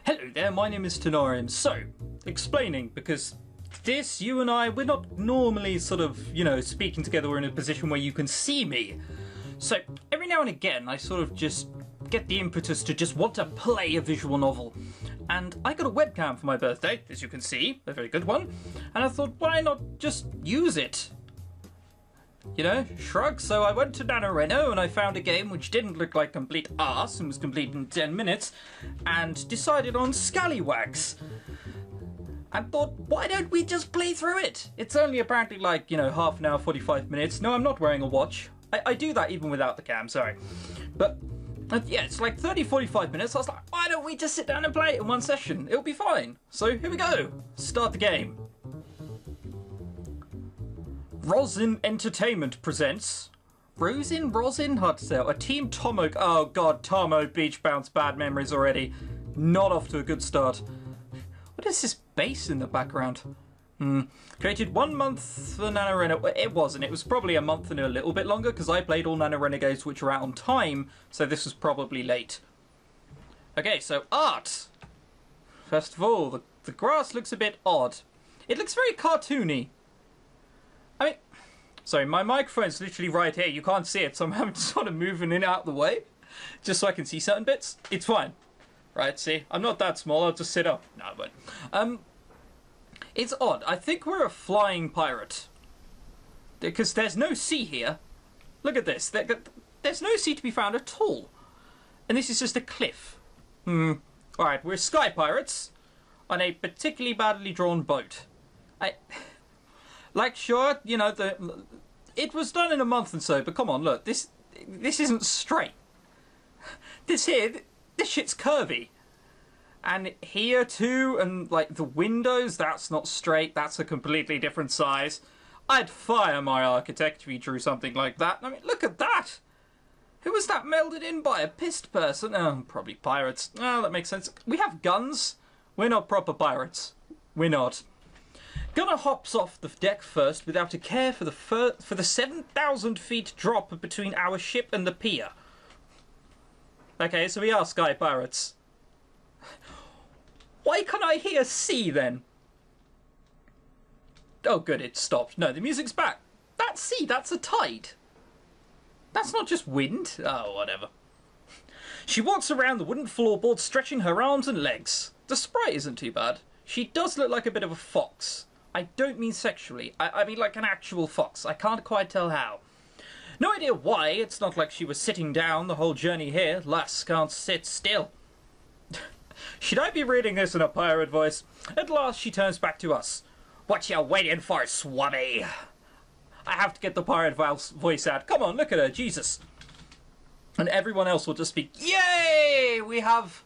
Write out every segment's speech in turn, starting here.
Hello there, my name is ChrisTenarium. So, explaining, because this, you and I, we're not normally sort of, speaking together, we're in a position where you can see me. So, every now and again, I sort of just get the impetus to just want to play a visual novel. And I got a webcam for my birthday, as you can see, a very good one. And I thought, why not just use it? Shrug. So I went to NaNoRenO and I found a game which didn't look like complete arse and was complete in 10 minutes and decided on Scallywags. And thought, why don't we just play through it? It's only apparently like, half an hour, 45 minutes. No, I'm not wearing a watch. I do that even without the cam, sorry. But yeah, it's like 30, 45 minutes. I was like, why don't we just sit down and play it in one session? It'll be fine. So here we go. Start the game. Rosin Entertainment presents Rosin? Hard to say. A Team Tomo. Oh god, Tomo Beach Bounce, bad memories already. Not off to a good start. What is this bass in the background? Created 1 month for NaNoRenO. It wasn't. It was probably a month and a little bit longer because I played all NaNoRenO games which were out on time, so this was probably late. Okay, so art. First of all, the grass looks a bit odd. It looks very cartoony. I mean, sorry, my microphone's literally right here. You can't see it, so I'm having to sort of move it out of the way just so I can see certain bits. It's fine. Right, see? I'm not that small. I'll just sit up. No, I won't. It's odd. I think we're a flying pirate. Because there's no sea here. Look at this. There's no sea to be found at all. And this is just a cliff. Alright, we're sky pirates on a particularly badly drawn boat. Like, sure, it was done in a month and so, but come on, look, this isn't straight. This shit's curvy. And here too, and like the windows, that's not straight, that's a completely different size. I'd fire my architect if he drew something like that. I mean, look at that! Who was that melded in by? A pissed person? Oh, probably pirates. Oh, that makes sense. We have guns. We're not proper pirates. We're not. Gunner hops off the deck first without a care for the 7,000 feet drop between our ship and the pier. Okay, so we are sky pirates. Why can't I hear sea then? Oh good, it stopped. No, the music's back. That's sea, that's a tide. That's not just wind. Oh, whatever. She walks around the wooden floorboard stretching her arms and legs. The sprite isn't too bad. She does look like a bit of a fox. I don't mean sexually. I mean like an actual fox. I can't quite tell how. No idea why. It's not like she was sitting down the whole journey here. Lass can't sit still. Should I be reading this in a pirate voice? At last she turns back to us. What you waiting for, swabby? I have to get the pirate voice out. Come on, look at her. Jesus. And everyone else will just be, yay! We have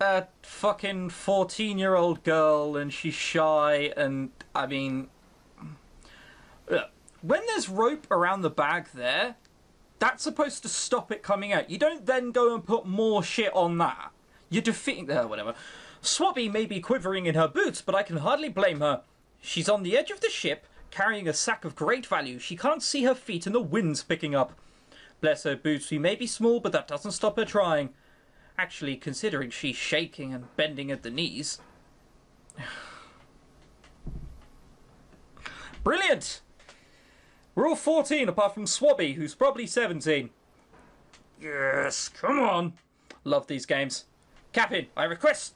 a fucking 14-year-old girl and she's shy and, I mean... When there's rope around the bag there, that's supposed to stop it coming out. You don't then go and put more shit on that. You're defeating... whatever. Swabby may be quivering in her boots, but I can hardly blame her. She's on the edge of the ship, carrying a sack of great value. She can't see her feet and the wind's picking up. Bless her boots, we may be small, but that doesn't stop her trying. Actually, considering she's shaking and bending at the knees. Brilliant! We're all 14 apart from Swabby, who's probably 17. Yes, come on. Love these games. Captain, I request...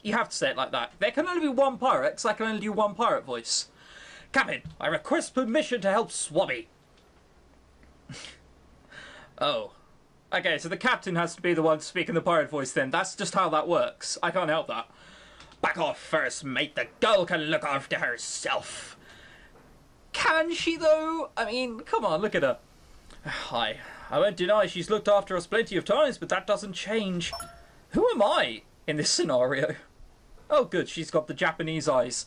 You have to say it like that. There can only be one pirate, because I can only do one pirate voice. Captain, I request permission to help Swabby. Oh. Okay, so the captain has to be the one speaking the pirate voice then. That's just how that works. I can't help that. Back off first, mate. The girl can look after herself. Can she, though? I mean, come on, look at her. I won't deny she's looked after us plenty of times, but that doesn't change. Who am I in this scenario? Oh, good, she's got the Japanese eyes.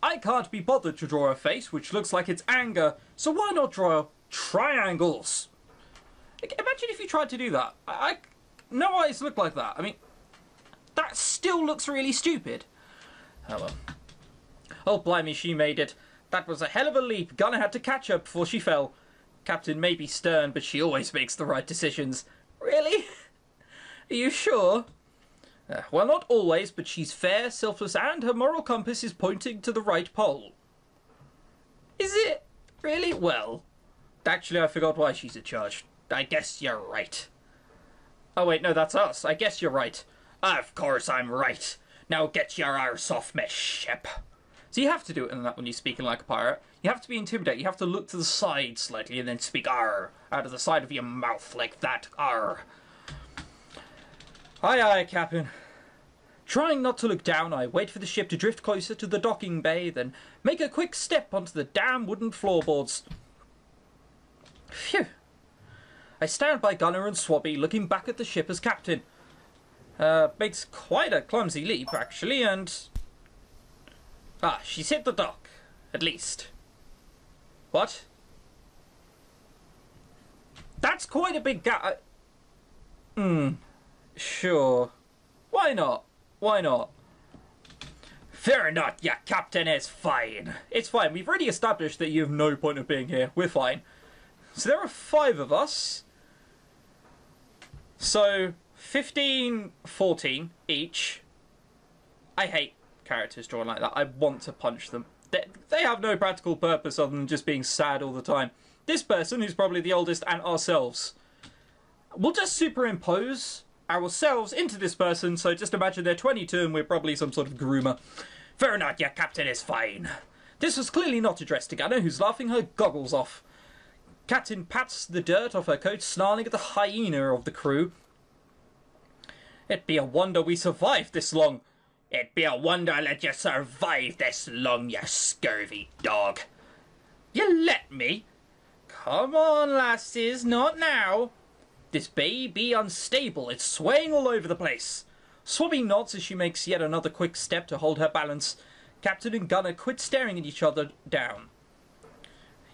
I can't be bothered to draw a face, which looks like it's anger, so why not draw triangles? Imagine if you tried to do that. No eyes look like that. I mean, that still looks really stupid. Oh well. Oh blimey, she made it. That was a hell of a leap. Gunner had to catch her before she fell. Captain may be stern, but she always makes the right decisions. Really? Are you sure? Well, not always, but she's fair, selfless, and her moral compass is pointing to the right pole. Is it? Really? Well, actually, I forgot why she's in charge. I guess you're right. Oh, wait, no, that's us. I guess you're right. Of course I'm right. Now get your arse off me, ship. So you have to do it in that when you're speaking like a pirate. You have to be intimidating. You have to look to the side slightly and then speak "arr" out of the side of your mouth like that. Arr. Aye, aye, Captain. Trying not to look down, I wait for the ship to drift closer to the docking bay, then make a quick step onto the damn wooden floorboards. Phew. I stand by Gunner and Swabby, looking back at the ship as captain. Makes quite a clumsy leap, actually, and... Ah, she's hit the dock. At least. What? That's quite a big gap. Sure. Why not? Why not? Fear not, your captain is fine. It's fine. We've already established that you have no point of being here. We're fine. So there are 5 of us. So 15, 14 each. I hate characters drawn like that. I want to punch them. They have no practical purpose other than just being sad all the time. This person, who's probably the oldest, and ourselves. We'll just superimpose ourselves into this person, so just imagine they're 22 and we're probably some sort of groomer. Fear not, your captain is fine. This was clearly not addressed to Gunner, who's laughing her goggles off. Captain pats the dirt off her coat, snarling at the hyena of the crew. It be a wonder we survived this long. It be a wonder that you survived this long, you scurvy dog. You let me? Come on, lasses, not now. This bay be unstable, it's swaying all over the place. Swabby nods as she makes yet another quick step to hold her balance. Captain and Gunner quit staring at each other down.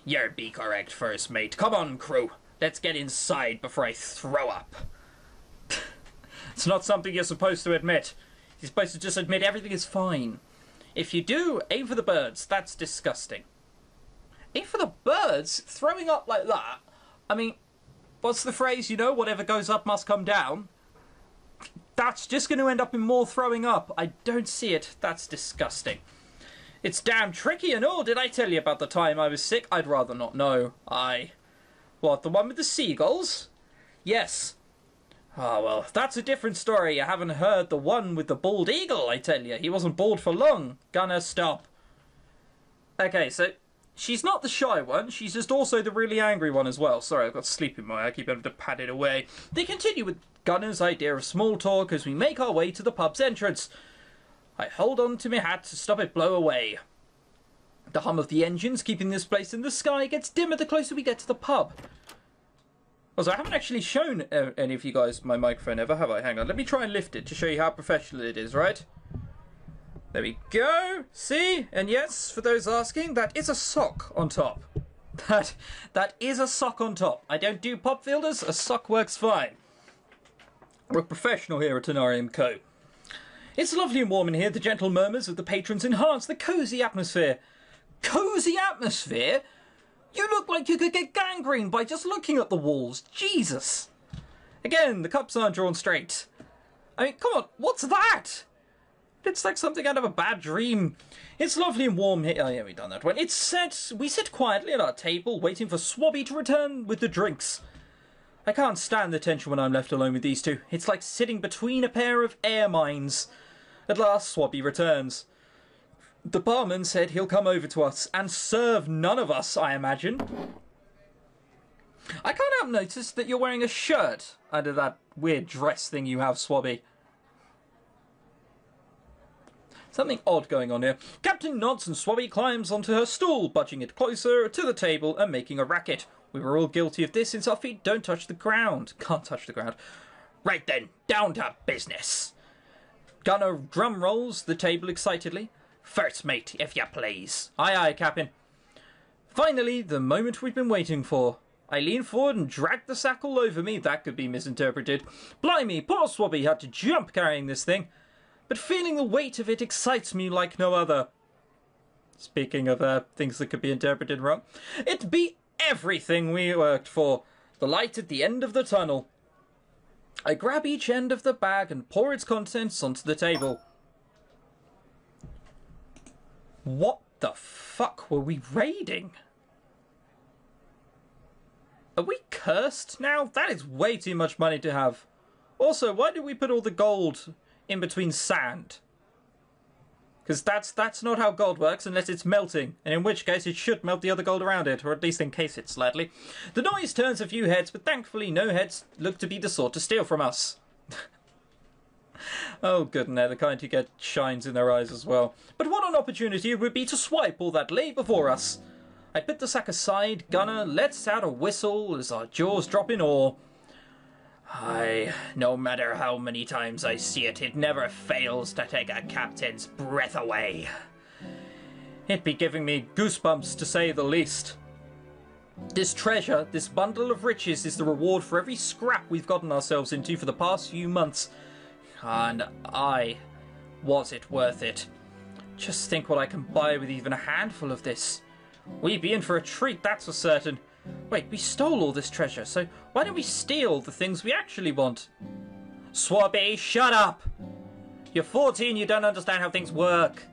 You're be correct, first mate. Come on, crew. Let's get inside before I throw up. It's not something you're supposed to admit. You're supposed to just admit everything is fine. If you do, aim for the birds. That's disgusting. Aim for the birds? Throwing up like that? I mean, what's the phrase, you know? Whatever goes up must come down. That's just going to end up in more throwing up. I don't see it. That's disgusting. It's damn tricky and all. Did I tell you about the time I was sick? I'd rather not know. What, the one with the seagulls? Yes. Ah, well, that's a different story. You haven't heard the one with the bald eagle, I tell you. He wasn't bald for long. Gunner, stop. Okay, so she's not the shy one. She's just also the really angry one as well. Sorry, I've got sleep in my eye. I keep having to pat it away. They continue with Gunner's idea of small talk as we make our way to the pub's entrance. I hold on to my hat to stop it blow away. The hum of the engines keeping this place in the sky gets dimmer the closer we get to the pub. Also, I haven't actually shown any of you guys my microphone ever, have I? Hang on, let me try and lift it to show you how professional it is, right? There we go. See? And yes, for those asking, that is a sock on top. That is a sock on top. I don't do pop filters. A sock works fine. We're professional here at Tenarium Co. It's lovely and warm in here. The gentle murmurs of the patrons enhance the cosy atmosphere. Cosy atmosphere? You look like you could get gangrene by just looking at the walls. Jesus. Again, the cups aren't drawn straight. I mean, come on, what's that? It's like something out of a bad dream. It's lovely and warm here. Oh, yeah, we've done that one. It's set. We sit quietly at our table, waiting for Swabby to return with the drinks. I can't stand the tension when I'm left alone with these two. It's like sitting between a pair of air mines. At last, Swabby returns. The barman said he'll come over to us and serve none of us, I imagine. I can't help notice that you're wearing a shirt under that weird dress thing you have, Swabby. Something odd going on here. Captain nods and Swabby climbs onto her stool, budging it closer to the table and making a racket. We were all guilty of this since our feet don't touch the ground. Can't touch the ground. Right then, down to business. Gunner drum rolls the table excitedly. First mate, if you please. Aye, aye, Captain. Finally, the moment we've been waiting for. I lean forward and drag the sack all over me. That could be misinterpreted. Blimey, poor Swabby had to jump carrying this thing. But feeling the weight of it excites me like no other. Speaking of things that could be interpreted wrong. It be everything we worked for. The light at the end of the tunnel. I grab each end of the bag and pour its contents onto the table. What the fuck were we raiding? Are we cursed now? That is way too much money to have. Also, why did we put all the gold in between sand? Because that's not how gold works unless it's melting, and in which case it should melt the other gold around it, or at least encase it slightly. The noise turns a few heads, but thankfully no heads look to be the sort to steal from us. Oh, good, and they're the kind who get shines in their eyes as well. But what an opportunity it would be to swipe all that lay before us. I put the sack aside, Gunner lets out a whistle as our jaws drop in awe. Aye, no matter how many times I see it, it never fails to take a captain's breath away. It'd be giving me goosebumps to say the least. This treasure, this bundle of riches, is the reward for every scrap we've gotten ourselves into for the past few months. And was it worth it? Just think what I can buy with even a handful of this. We'd be in for a treat, that's for certain. Wait, we stole all this treasure, so why don't we steal the things we actually want? Swabby, shut up! You're 14, you don't understand how things work.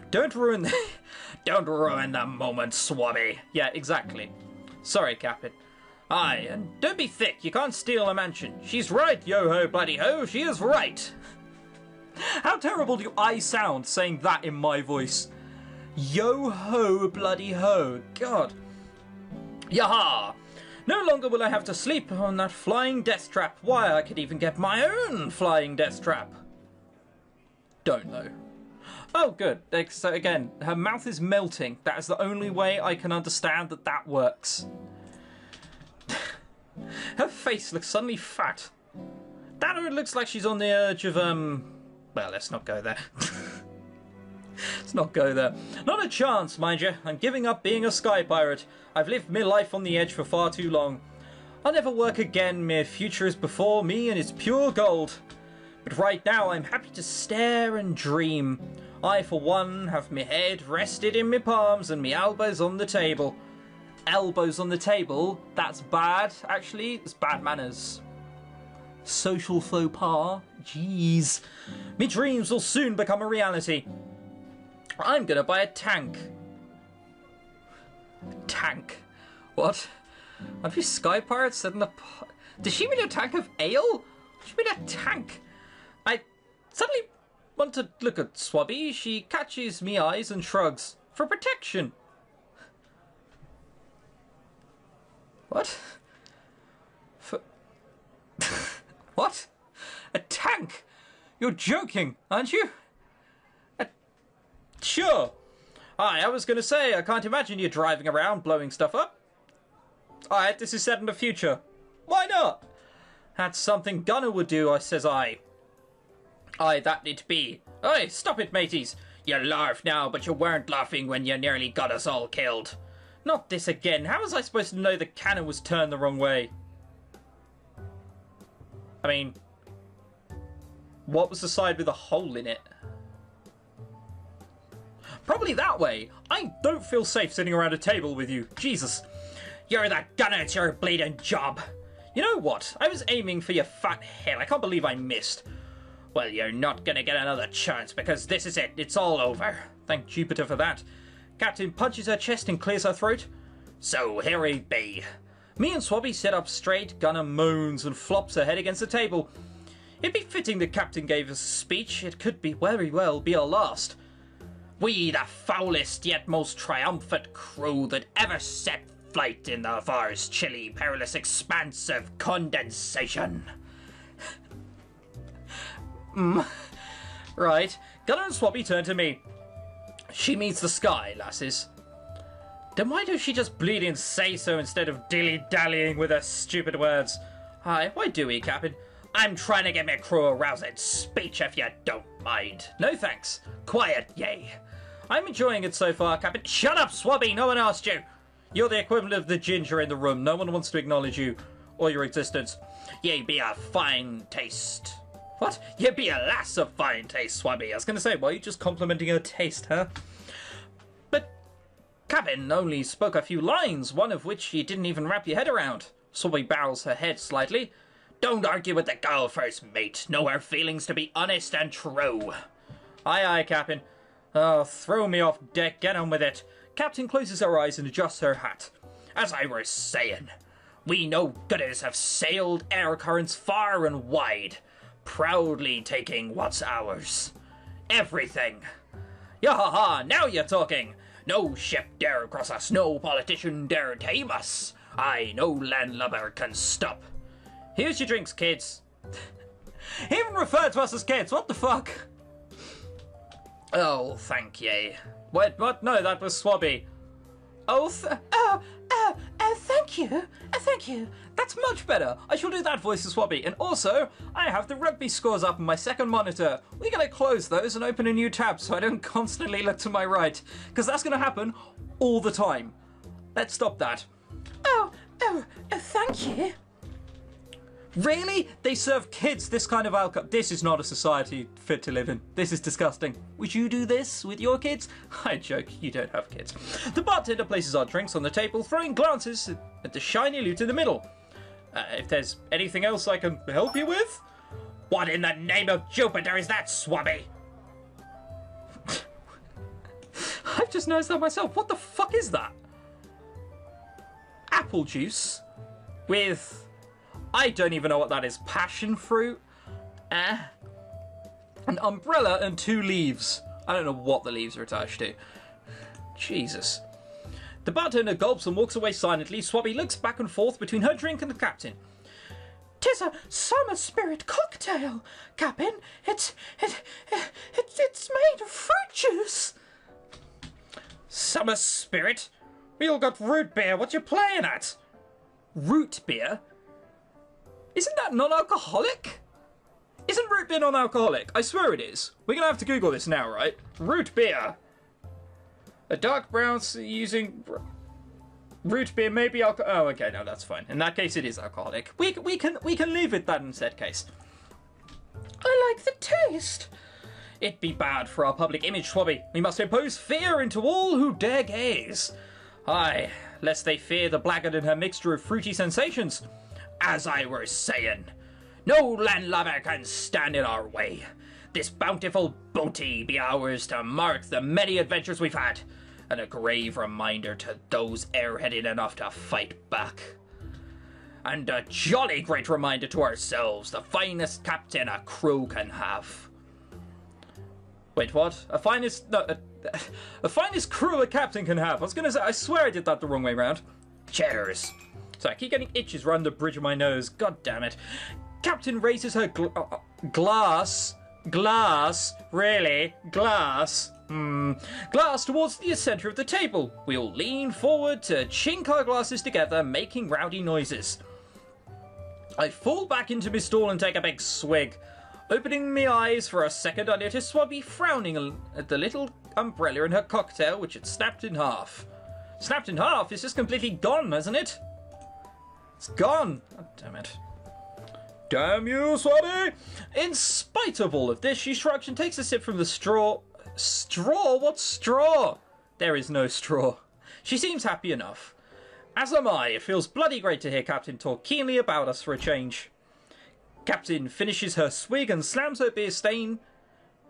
Don't ruin the moment, Swabby. Yeah, exactly. Sorry, Captain. Aye, and don't be thick, you can't steal a mansion. She's right, yo-ho, bloody-ho, she is right. How terrible do I sound saying that in my voice? Yo-ho, bloody-ho, God. Yaha! No longer will I have to sleep on that flying death trap. Why, I could even get my own flying death trap. Don't know. Oh, good. So again, her mouth is melting. That is the only way I can understand that works. Her face looks suddenly fat. That looks like she's on the edge of, well, let's not go there. Let's not go there. Not a chance, mind you. I'm giving up being a sky pirate. I've lived my life on the edge for far too long. I'll never work again. My future is before me and it's pure gold. But right now I'm happy to stare and dream. I, for one, have my head rested in my palms and my elbows on the table. Elbows on the table? That's bad, actually. It's bad manners. Social faux pas? Jeez. Me dreams will soon become a reality. I'm gonna buy a tank. Tank? What? Aren't we sky pirates set in a... Does she mean a tank of ale? Does she mean a tank? I suddenly want to look at Swabby. She catches me eyes and shrugs. For protection. What? For... What? A tank? You're joking, aren't you? Sure. Aye, I was going to say, I can't imagine you driving around blowing stuff up. Alright, this is set in the future. Why not? That's something Gunner would do, I says I. Aye, that it be. Aye, stop it, mateys. You laugh now, but you weren't laughing when you nearly got us all killed. Not this again. How was I supposed to know the cannon was turned the wrong way? I mean, what was the side with a hole in it? Probably that way. I don't feel safe sitting around a table with you. Jesus. You're that gunner, it's your bleeding job. You know what? I was aiming for your fat head. I can't believe I missed. Well, you're not gonna get another chance because this is it. It's all over. Thank Jupiter for that. Captain punches her chest and clears her throat. So here we be. Me and Swabby sit up straight. Gunner moans and flops her head against the table. It'd be fitting the captain gave us a speech. It could be very well be our last. We, the foulest yet most triumphant crew that ever set flight in the far's chilly, perilous expanse of condensation. Right. Gunner and Swabby turn to me. She means the sky, lasses. Then why don't she just bleed and say so instead of dilly-dallying with her stupid words? Aye, why do we, Captain? I'm trying to get my crew a rousing speech if you don't mind. No thanks. Quiet, yay. I'm enjoying it so far, Captain. Shut up, Swabby, no one asked you. You're the equivalent of the ginger in the room. No one wants to acknowledge you or your existence. Ye be a fine taste. What? Ye be a lass of fine taste, Swabby. I was going to say, why are you just complimenting her taste, huh? But Captain only spoke a few lines, one of which you didn't even wrap your head around. Swabby bows her head slightly. Don't argue with the girl, first mate. Know her feelings to be honest and true. Aye, aye, Captain. Oh, throw me off deck, get on with it. Captain closes her eyes and adjusts her hat. As I was saying, we no-gooders have sailed air currents far and wide, proudly taking what's ours. Everything. Yahaha, now you're talking. No ship dare cross us, no politician dare tame us. Aye, no landlubber can stop. Here's your drinks, kids. He even referred to us as kids, what the fuck? Oh, thank ye. What? No, that was Swabby. Oh, thank you. Thank you. That's much better. I shall do that voice as Swabby. And also, I have the rugby scores up on my second monitor. We're going to close those and open a new tab so I don't constantly look to my right. Because that's going to happen all the time. Let's stop that. Oh, thank you. Really? They serve kids this kind of alcohol? This is not a society fit to live in. This is disgusting. Would you do this with your kids? I joke, you don't have kids. The bartender places our drinks on the table, throwing glances at the shiny loot in the middle. If there's anything else I can help you with? What in the name of Jupiter is that, Swabby? I've just noticed that myself. What the fuck is that? Apple juice with... I don't even know what that is. Passion fruit? An umbrella and 2 leaves. I don't know what the leaves are attached to. Jesus. The bartender gulps and walks away silently. Swabby looks back and forth between her drink and the captain. "'Tis a summer spirit cocktail, Captain. It's made of fruit juice." Summer spirit? We all got root beer. What you playing at? Root beer? Isn't that non-alcoholic? Isn't root beer non-alcoholic? I swear it is. We're going to have to Google this now, right? Root beer. A dark brown using... Root beer may be alcohol... Oh, okay, no, that's fine. In that case, it is alcoholic. We can leave it that in said case. I like the taste. It'd be bad for our public image, Swabby. We must impose fear into all who dare gaze. Aye, lest they fear the blackguard and her mixture of fruity sensations. As I was saying, no landlubber can stand in our way. This bountiful booty be ours to mark the many adventures we've had, and a grave reminder to those airheaded enough to fight back. And a jolly great reminder to ourselves, the finest captain a crew can have. Wait, what? A finest crew a captain can have. I was gonna say, I swear I did that the wrong way round. Cheddars. So I keep getting itches around the bridge of my nose. God damn it. Captain raises her glass. Really? Glass towards the centre of the table. We all lean forward to chink our glasses together, making rowdy noises. I fall back into my stall and take a big swig. Opening my eyes for a second, I notice Swabby frowning at the little umbrella in her cocktail, which had snapped in half. Snapped in half? It's just completely gone, hasn't it? It's gone. God damn it. Damn you, Swabby! In spite of all of this, she shrugs and takes a sip from the straw. Straw? What straw? There is no straw. She seems happy enough. As am I. It feels bloody great to hear Captain talk keenly about us for a change. Captain finishes her swig and slams her beer stain.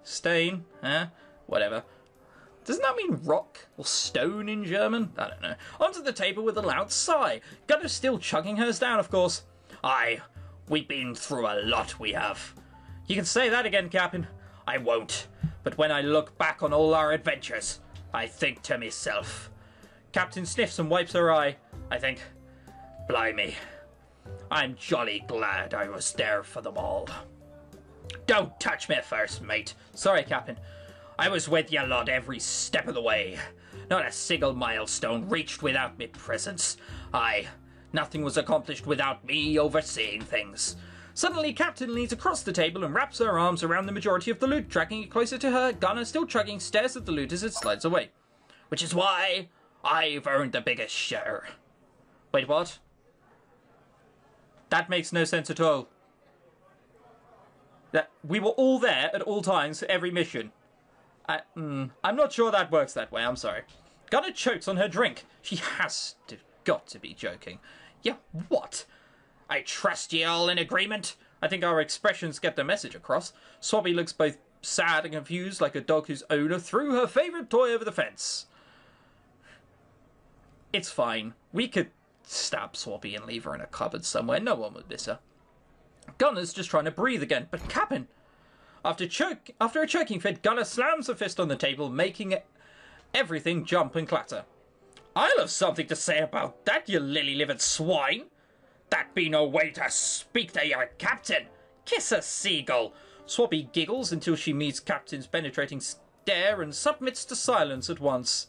Stain? Whatever. Doesn't that mean rock or stone in German? I don't know. Onto the table with a loud sigh. Gunner's still chugging hers down, of course. Aye, we've been through a lot, we have. You can say that again, Captain. I won't. But when I look back on all our adventures, I think to myself. Captain sniffs and wipes her eye. I think, blimey, I'm jolly glad I was there for them all. Don't touch me first, mate. Sorry, Captain. I was with you lot every step of the way. Not a single milestone reached without me presence. Aye, nothing was accomplished without me overseeing things. Suddenly, Captain leans across the table and wraps her arms around the majority of the loot, dragging it closer to her. Gunner, still chugging, stares at the loot as it slides away. Which is why I've earned the biggest share. Wait, what? That makes no sense at all. That we were all there at all times for every mission. I'm not sure that works that way, I'm sorry. Gunner chokes on her drink. She has got to be joking. Yeah, what? I trust ye all in agreement. I think our expressions get the message across. Swabby looks both sad and confused, like a dog whose owner threw her favourite toy over the fence. It's fine. We could stab Swabby and leave her in a cupboard somewhere. No one would miss her. Gunner's just trying to breathe again, but Captain... After a choking fit, Gunner slams a fist on the table, making everything jump and clatter. I'll have something to say about that, you lily-livered swine. That be no way to speak to your captain. Kiss a seagull. Swabby giggles until she meets Captain's penetrating stare and submits to silence at once.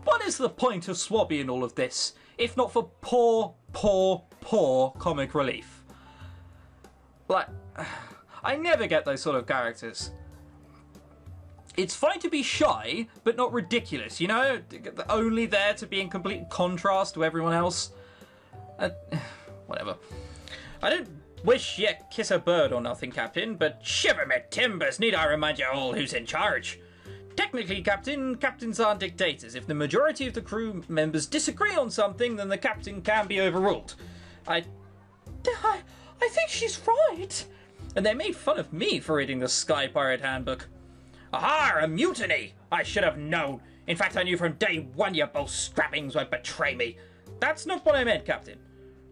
What is the point of Swabby in all of this, if not for poor comic relief? Like, I never get those sort of characters. It's fine to be shy, but not ridiculous, you know? Only there to be in complete contrast to everyone else. Whatever. I don't wish ye kiss a bird or nothing, Captain, but shiver me timbers, need I remind you all who's in charge? Technically, captains aren't dictators. If the majority of the crew members disagree on something, then the captain can be overruled. I think she's right. And they made fun of me for reading the Sky Pirate Handbook. Aha, a mutiny! I should have known. In fact, I knew from day one you both scrappings would betray me. That's not what I meant, Captain.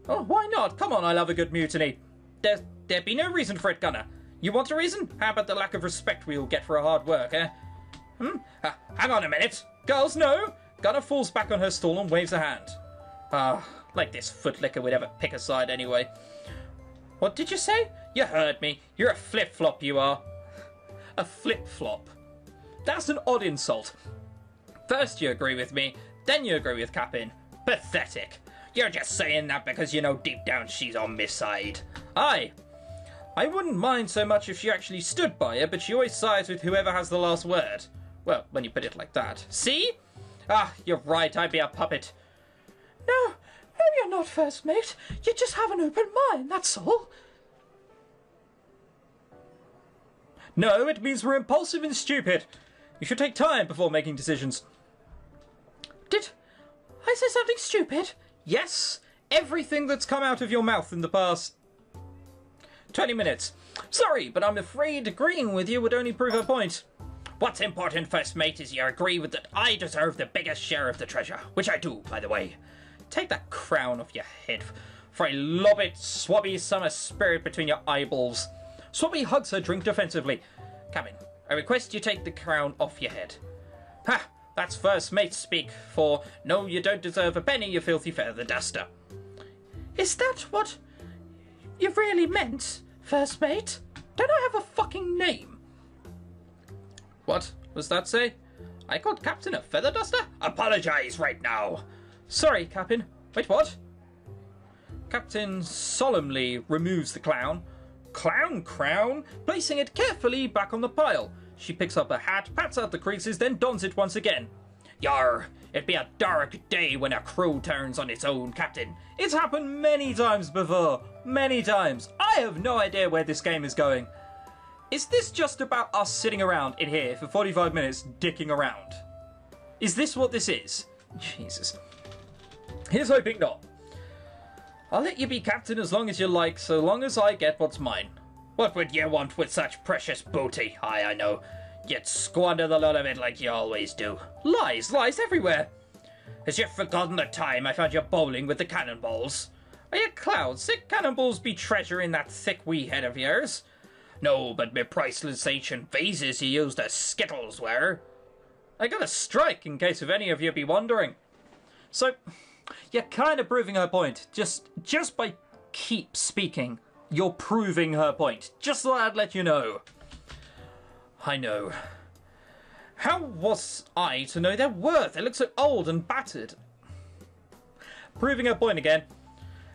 Oh, why not? Come on, I love a good mutiny. There'd be no reason for it, Gunner. You want a reason? How about the lack of respect we'll get for our hard work, eh? Hang on a minute. Girls, no! Gunner falls back on her stool and waves a hand. Like this footlicker would ever pick a side anyway. What did you say? You heard me. You're a flip-flop, you are. A flip-flop. That's an odd insult. First you agree with me, then you agree with Captain. Pathetic. You're just saying that because you know deep down she's on my side. Aye. I wouldn't mind so much if she actually stood by her, but she always sides with whoever has the last word. Well, when you put it like that. See? Ah, you're right, I'd be a puppet. No, you're not, first mate. You just have an open mind, that's all. No, it means we're impulsive and stupid. You should take time before making decisions. Did I say something stupid? Yes, everything that's come out of your mouth in the past 20 minutes. Sorry, but I'm afraid agreeing with you would only prove her point. What's important, first mate, is you agree with that I deserve the biggest share of the treasure, which I do, by the way. Take that crown off your head, for I lob it Swabby summer spirit between your eyeballs. Swabby hugs her drink defensively. Captain, I request you take the crown off your head. Ha! That's first mate speak, for no, you don't deserve a penny, you filthy feather duster. Is that what you really meant, first mate? Don't I have a fucking name? What was that say? I called Captain a feather duster? Apologise right now. Sorry, Captain. Wait, what? Captain solemnly removes the crown, placing it carefully back on the pile. She picks up her hat, pats out the creases, then dons it once again. Yar, it'd be a dark day when a crew turns on its own, Captain. It's happened many times before. Many times. I have no idea where this game is going. Is this just about us sitting around in here for 45 minutes dicking around? Is this what this is? Jesus. Here's hoping not. I'll let you be captain as long as you like, so long as I get what's mine. What would you want with such precious booty? Aye, I know. You'd squander the lot of it like you always do. Lies everywhere. Has you forgotten the time I found you bowling with the cannonballs? Are you clouds? Sick cannonballs be treasure in that thick wee head of yours? No, but me priceless ancient vases you used as skittles were. I got a strike in case of any of you be wondering. So, you're kind of proving her point. Just by keep speaking, you're proving her point. Just thought I'd let you know. I know. How was I to know their worth? They look so old and battered. Proving her point again.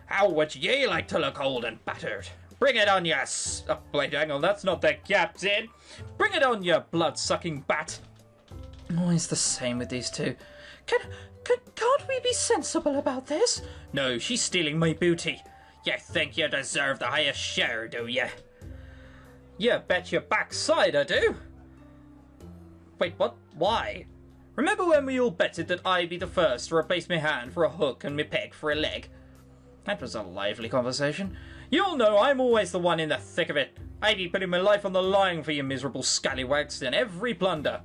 How would ye like to look old and battered? Bring it on, oh, wait, hang on, that's not the captain. Bring it on, you blood-sucking bat. Always the same with these two. Can't we be sensible about this? No, she's stealing my booty. You think you deserve the highest share, do you? You bet your backside I do. Wait, what? Why? Remember when we all betted that I'd be the first to replace my hand for a hook and my peg for a leg? That was a lively conversation. You'll know I'm always the one in the thick of it. I'd be putting my life on the line for you miserable scallywags in every blunder.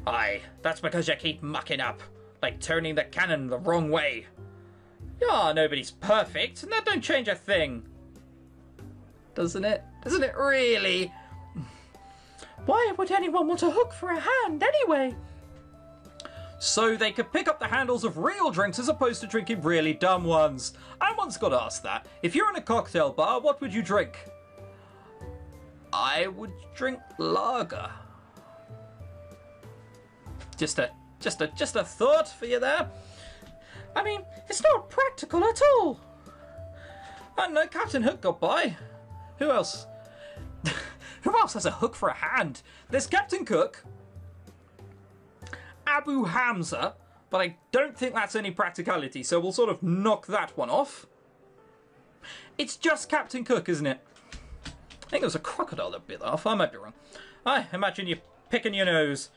Aye, that's because you keep mucking up, like turning the cannon the wrong way. Yeah, nobody's perfect, and that don't change a thing. Doesn't it? Doesn't it really? Why would anyone want a hook for a hand anyway? So they could pick up the handles of real drinks as opposed to drinking really dumb ones. I once got asked that. If you're in a cocktail bar, what would you drink? I would drink lager. Just a thought for you there. I mean, it's not practical at all. I don't know, Captain Hook got by. Who else? Who else has a hook for a hand? There's Captain Cook, Abu Hamza, but I don't think that's any practicality, so we'll sort of knock that one off. It's just Captain Cook, isn't it? I think it was a crocodile that bit off. I might be wrong. I imagine you picking your nose.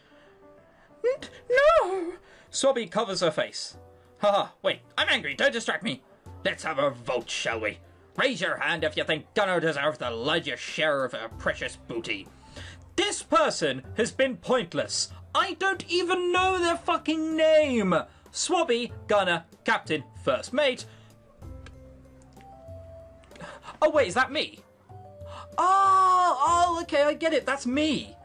No! Swabby covers her face. Haha, wait, I'm angry, don't distract me. Let's have a vote, shall we? Raise your hand if you think Gunnar deserves the largest share of her precious booty. This person has been pointless. I don't even know their fucking name. Swabby, Gunnar, Captain, First Mate. Oh wait, is that me? Oh, okay, I get it, that's me.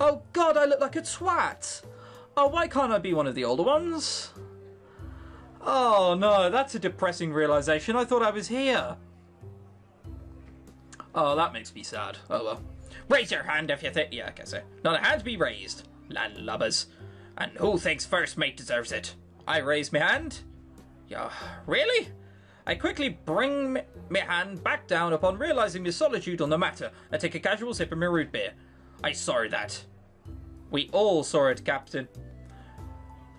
Oh god, I look like a twat. Oh, why can't I be one of the older ones? Oh no, that's a depressing realization. I thought I was here. Oh, that makes me sad. Oh well. Raise your hand if you think... Yeah, I guess so. Not a hand be raised, landlubbers. And who thinks First Mate deserves it? I raise my hand? Yeah, really? I quickly bring my hand back down upon realizing my solitude on the matter and take a casual sip of my root beer. I saw that. We all saw it, Captain.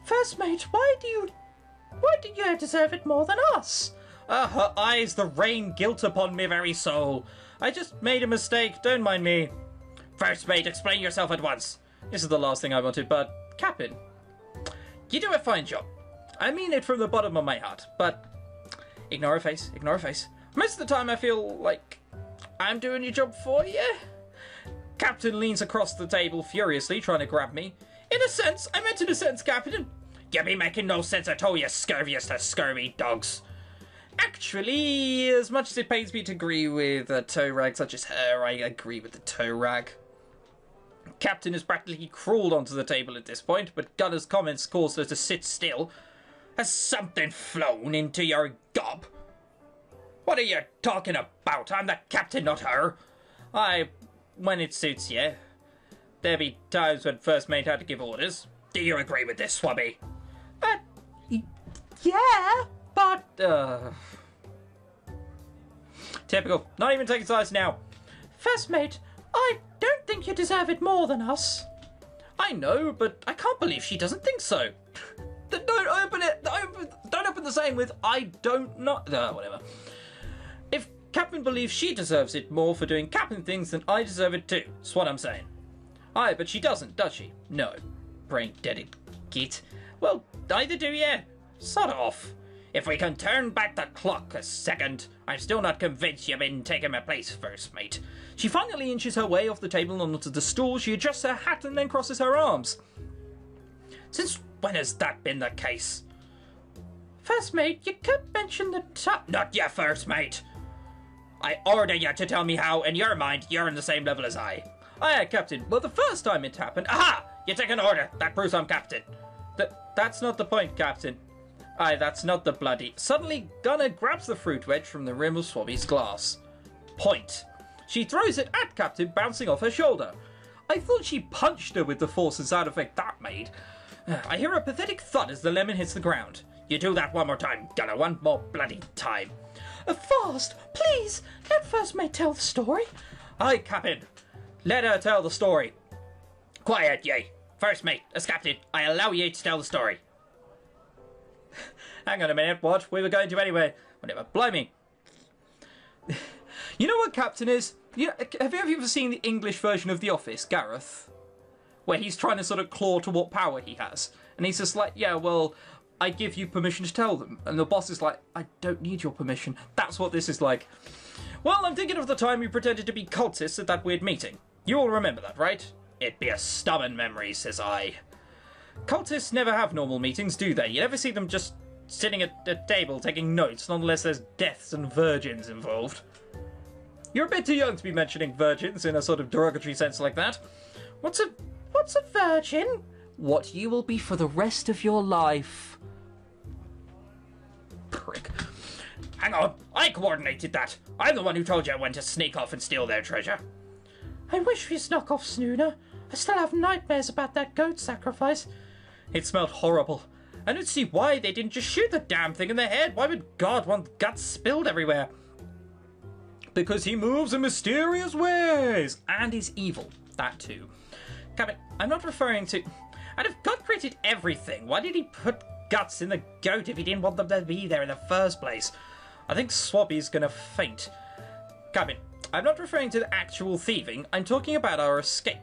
First Mate, why do you deserve it more than us? Her eyes, the rain guilt upon me very soul. I just made a mistake, don't mind me. First Mate, explain yourself at once. This is the last thing I wanted, but... Captain, you do a fine job. I mean it from the bottom of my heart, but... Ignore her face, ignore her face. Most of the time I feel like I'm doing your job for you. Captain leans across the table furiously, trying to grab me. In a sense, I meant in a sense, Captain. You be making no sense at all, you scurviest of scurvy dogs. Actually, as much as it pains me to agree with a toe rag such as her, I agree with the toe rag. Captain has practically crawled onto the table at this point, but Gunner's comments caused her to sit still. Has something flown into your gob? What are you talking about? I'm the captain, not her. When it suits you. There be times when First Mate had to give orders. Do you agree with this, Swabby? Yeah, but, Typical. Not even taking sides now. First Mate, I don't think you deserve it more than us. I know, but I can't believe she doesn't think so. Don't open it! Don't open the saying with, I don't know. Whatever. If Captain believes she deserves it more for doing Captain things, then I deserve it too. That's what I'm saying. Aye, but she doesn't, does she? No. Brain-deaded git. Well, neither do you. Sod off. If we can turn back the clock a second, I'm still not convinced you've been taking my place, First Mate. She finally inches her way off the table and onto the stool. She adjusts her hat and then crosses her arms. Since when has that been the case? First Mate, you could mention the top... Not you, First Mate. I order you to tell me how, in your mind, you're on the same level as I. Aye, Captain. Well, the first time it happened... Aha! You take an order. That proves I'm Captain. That's not the point, Captain. Aye, that's not the bloody... Suddenly, Gunner grabs the fruit wedge from the rim of Swabby's glass. Point. She throws it at Captain, bouncing off her shoulder. I thought she punched her with the force and sound effect that made. I hear a pathetic thud as the lemon hits the ground. You do that one more time, Gunner. One more bloody time. Fast, please. Let First Mate tell the story. Aye, Captain. Let her tell the story. Quiet, ye. First Mate, as Captain, I allow ye to tell the story. Hang on a minute, what? We were going to anyway. Whatever, blimey. You know what Captain is? Have you ever seen the English version of The Office, Gareth? Where he's trying to sort of claw to what power he has. And he's just like, yeah, well, I give you permission to tell them. And the boss is like, I don't need your permission. That's what this is like. Well, I'm thinking of the time you pretended to be cultists at that weird meeting. You all remember that, right? It'd be a stubborn memory, says I. Cultists never have normal meetings, do they? You never see them just sitting at a table taking notes, not unless there's deaths and virgins involved. You're a bit too young to be mentioning virgins in a sort of derogatory sense like that. What's a virgin? What you will be for the rest of your life. Prick. Hang on, I coordinated that. I'm the one who told you when to sneak off and steal their treasure. I wish we snuck off sooner. I still have nightmares about that goat sacrifice. It smelled horrible. I don't see why they didn't just shoot the damn thing in the head. Why would God want guts spilled everywhere? Because he moves in mysterious ways. And is evil. That too. Captain, I'm not referring to... And if God created everything, why did he put guts in the goat if he didn't want them to be there in the first place? I think Swabby's gonna faint. Captain, I'm not referring to the actual thieving. I'm talking about our escape.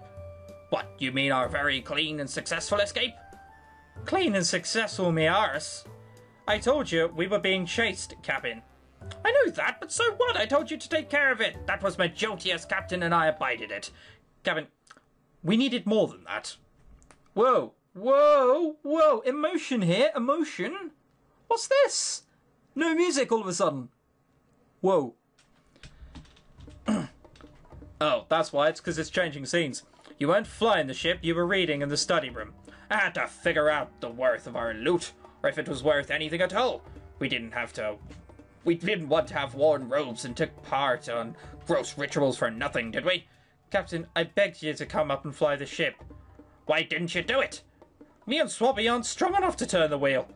What, you mean our very clean and successful escape? Clean and successful, me arse. I told you we were being chased, Captain. I know that, but so what? I told you to take care of it. That was my duty as captain and I abided it. Captain, we needed more than that. Whoa, whoa, whoa, emotion here, emotion? What's this? No music all of a sudden. Whoa. Oh, that's why, it's because it's changing scenes. You weren't flying the ship, you were reading in the study room. I had to figure out the worth of our loot, or if it was worth anything at all. We didn't want to have worn robes and took part on gross rituals for nothing, did we? Captain, I begged you to come up and fly the ship. Why didn't you do it? Me and Swabby aren't strong enough to turn the wheel.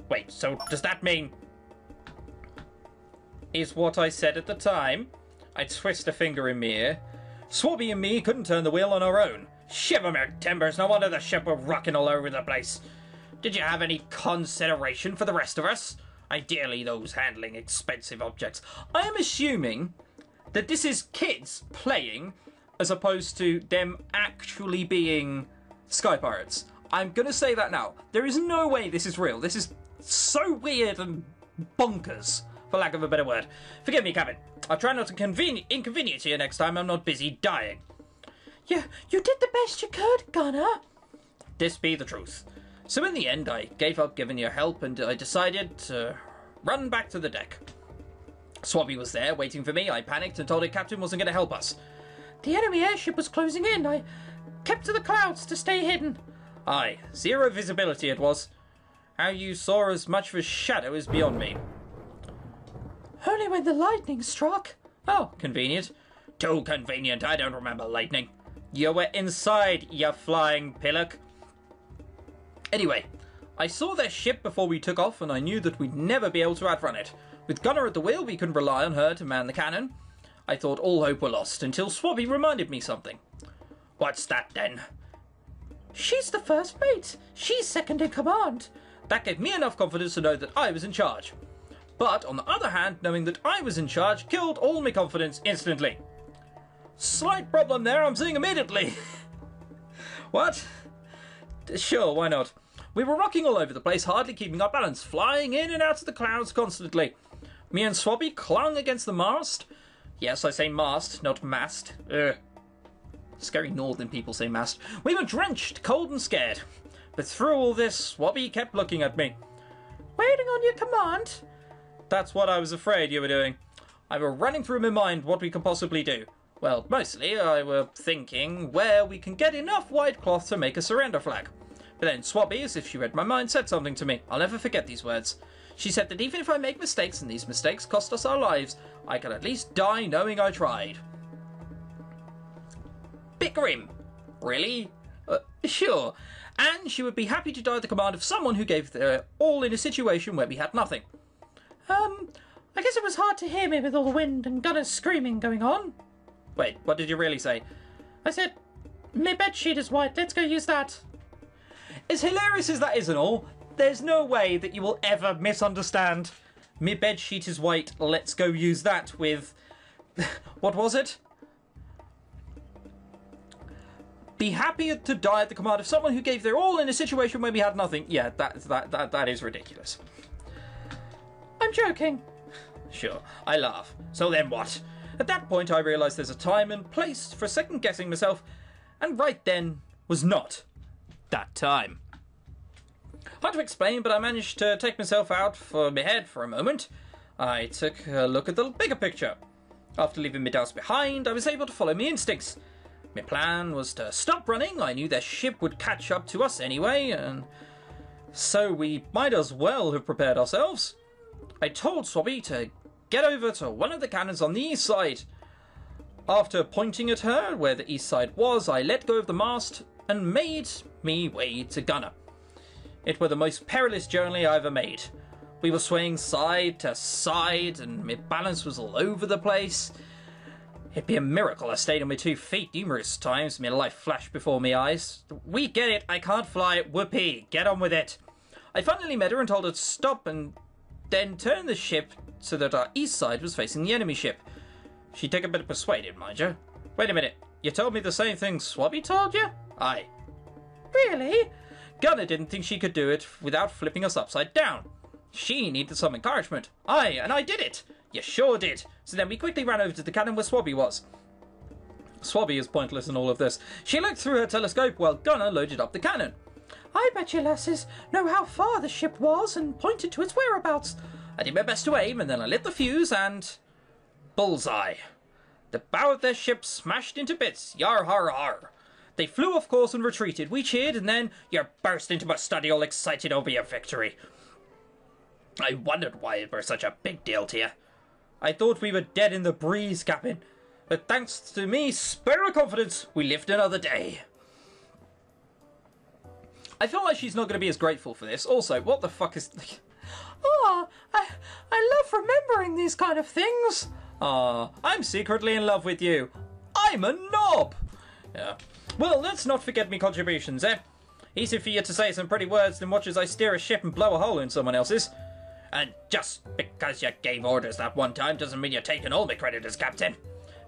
Wait, so does that mean... Is what I said at the time. I twist a finger in me ear. Swabby and me couldn't turn the wheel on our own. Shiver my timbers, no wonder the ship were rocking all over the place. Did you have any consideration for the rest of us? Ideally those handling expensive objects. I am assuming that this is kids playing as opposed to them actually being sky pirates. I'm going to say that now. There is no way this is real. This is so weird and bonkers, for lack of a better word. Forgive me, Captain. I'll try not to inconvenience you next time I'm not busy dying. You did the best you could, Gunner. This be the truth. So in the end, I gave up giving you help and I decided to run back to the deck. Swabby was there waiting for me. I panicked and told the captain wasn't going to help us. The enemy airship was closing in. I kept to the clouds to stay hidden. Aye, zero visibility it was. How you saw as much of a shadow is beyond me. Only when the lightning struck. Oh, convenient. Too convenient, I don't remember lightning. You were inside, you flying pillock. Anyway, I saw their ship before we took off and I knew that we'd never be able to outrun it. With Gunner at the wheel, we couldn't rely on her to man the cannon. I thought all hope were lost until Swabby reminded me something. What's that then? She's the first mate. She's second in command. That gave me enough confidence to know that I was in charge. But, on the other hand, knowing that I was in charge killed all my confidence instantly. Slight problem there, I'm seeing immediately. What? Sure, why not? We were rocking all over the place, hardly keeping our balance, flying in and out of the clouds constantly. Me and Swabby clung against the mast. Yes, I say mast, not mast. Scary northern people say mast. We were drenched, cold and scared. But through all this, Swabby kept looking at me. Waiting on your command? That's what I was afraid you were doing. I were running through my mind what we could possibly do. Well, mostly I were thinking where we can get enough white cloth to make a surrender flag. But then Swabby, as if she read my mind, said something to me. I'll never forget these words. She said that even if I make mistakes and these mistakes cost us our lives, I can at least die knowing I tried. Bit grim. Really? Sure. And she would be happy to die at the command of someone who gave their all in a situation where we had nothing. I guess it was hard to hear me with all the wind and Gunner's screaming going on. Wait, what did you really say? I said, my bedsheet is white, let's go use that. As hilarious as that is and all, there's no way that you will ever misunderstand. Me bedsheet is white, let's go use that with... what was it? be happier to die at the command of someone who gave their all in a situation where we had nothing. Yeah, that is ridiculous. I'm joking. Sure, I laugh. So then what? At that point, I realised there's a time and place for second-guessing myself, and right then was not that time. Hard to explain, but I managed to take myself out for my head for a moment. I took a look at the bigger picture. After leaving my doubts behind, I was able to follow my instincts. My plan was to stop running. I knew their ship would catch up to us anyway, and so we might as well have prepared ourselves. I told Swabby to get over to one of the cannons on the east side. After pointing at her where the east side was, I let go of the mast and made me way to gunner. It were the most perilous journey I ever made. We were swaying side to side and my balance was all over the place. It'd be a miracle I stayed on my 2 feet numerous times. My life flashed before my eyes. We get it, I can't fly, whoopee, get on with it. I finally met her and told her to stop and then turn the ship so that our east side was facing the enemy ship. She took a bit of persuading, mind you. Wait a minute, you told me the same thing Swabby told you? Aye. Really? Gunner didn't think she could do it without flipping us upside down. She needed some encouragement. Aye, and I did it. You sure did. So then we quickly ran over to the cannon where Swabby was. Swabby is pointless in all of this. She looked through her telescope while Gunner loaded up the cannon. I bet you lasses know how far the ship was and pointed to its whereabouts. I did my best to aim and then I lit the fuse and... bullseye. The bow of their ship smashed into bits. Yar har har. They flew off course and retreated. We cheered and then you burst into my study all excited over your victory. I wondered why it were such a big deal to you. I thought we were dead in the breeze, Captain. But thanks to me, spare of confidence, we lived another day. I feel like she's not going to be as grateful for this. Also, what the fuck is... Oh, I love remembering these kind of things. I'm secretly in love with you. I'm a knob. Yeah. Well, let's not forget me contributions, eh? Easy for you to say some pretty words than watch as I steer a ship and blow a hole in someone else's. And just because you gave orders that one time doesn't mean you're taking all my credit as captain.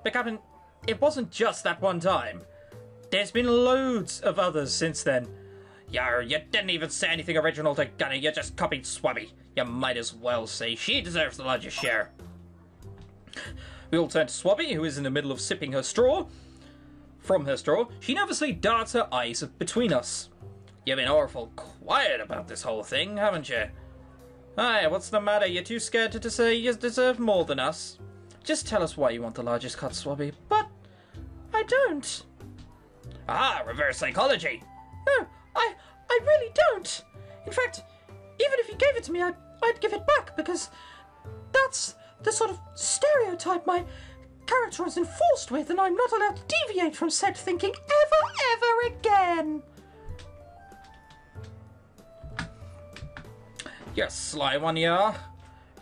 But Captain, it wasn't just that one time. There's been loads of others since then. Yar, you didn't even say anything original to Gunny, you just copied Swabby. You might as well say she deserves the largest share. We all turned to Swabby, who is in the middle of sipping her straw. From her straw, she nervously darts her eyes between us. You've been awful quiet about this whole thing, haven't you? Aye, what's the matter? You're too scared to say you deserve more than us. Just tell us why you want the largest cut, Swabby. But I don't. Ah, reverse psychology. No, I really don't. In fact, even if you gave it to me, I'd give it back because that's the sort of stereotype my character is enforced with, and I'm not allowed to deviate from said thinking ever again. You're a sly one, you are.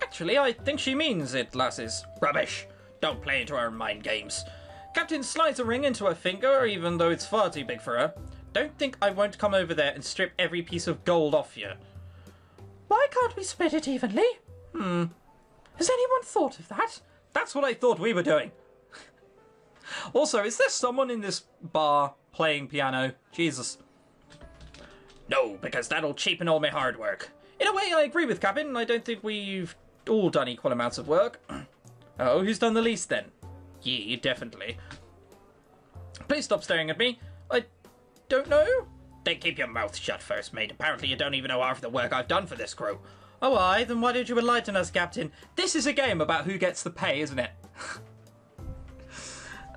Actually, I think she means it, lasses. Rubbish. Don't play into her mind games. Captain slides a ring into her finger, even though it's far too big for her. Don't think I won't come over there and strip every piece of gold off you. Why can't we split it evenly? Has anyone thought of that? That's what I thought we were doing. Also, is there someone in this bar playing piano? Jesus. No, because that'll cheapen all my hard work. In a way, I agree with Captain. I don't think we've all done equal amounts of work. Oh, who's done the least then? Ye, definitely. Please stop staring at me. I don't know. Then keep your mouth shut first, mate. Apparently you don't even know half the work I've done for this crew. Oh, aye? Then why don't you enlighten us, Captain? This is a game about who gets the pay, isn't it?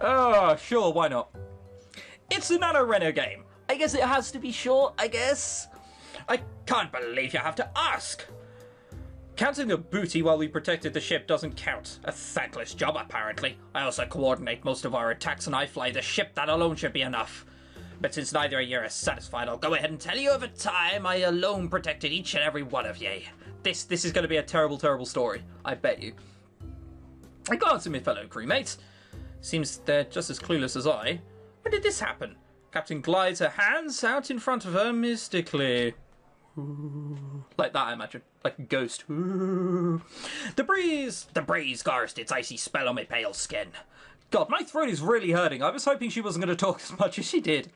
Oh, sure, why not? It's a NaNoWriMo game. I guess it has to be short, I guess. I can't believe you have to ask. Counting the booty while we protected the ship doesn't count. A thankless job, apparently. I also coordinate most of our attacks and I fly the ship. That alone should be enough. But since neither of you are satisfied, I'll go ahead and tell you of a time I alone protected each and every one of ye. This is going to be a terrible, terrible story. I bet you. I glance at my fellow crewmates. Seems they're just as clueless as I. When did this happen? Captain glides her hands out in front of her mystically. Ooh. Like that, I imagine. Like a ghost. Ooh. The breeze cast its icy spell on my pale skin. God, my throat is really hurting. I was hoping she wasn't going to talk as much as she did.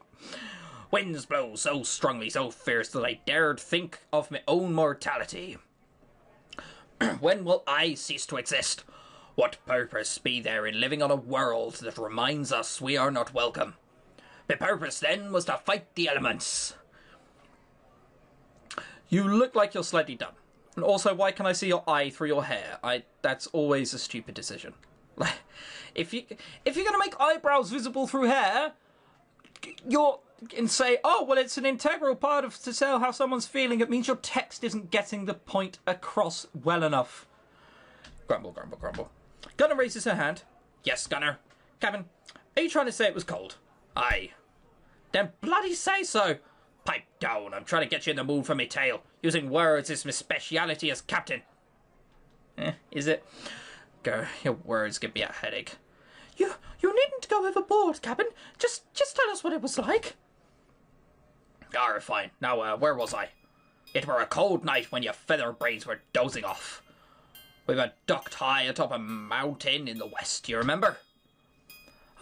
Winds blow so strongly, so fierce, that I dared think of my own mortality. When will I cease to exist? What purpose be there in living on a world that reminds us we are not welcome? My purpose then was to fight the elements. You look like you're slightly dumb. And also, why can I see your eye through your hair? That's always a stupid decision. If you're gonna make eyebrows visible through hair, and say, oh, well, it's an integral part of to tell how someone's feeling, it means your text isn't getting the point across well enough. Grumble, grumble, grumble. Gunner raises her hand. Yes, Gunner. Captain, are you trying to say it was cold? Aye. Then bloody say so. Pipe down, I'm trying to get you in the mood for me tale. Using words is my speciality as captain. Is it? Go, your words give me a headache. You needn't go overboard, Captain. Just tell us what it was like. Alright, fine. Now, where was I? It were a cold night when your feather braids were dozing off. We were docked high atop a mountain in the west, do you remember?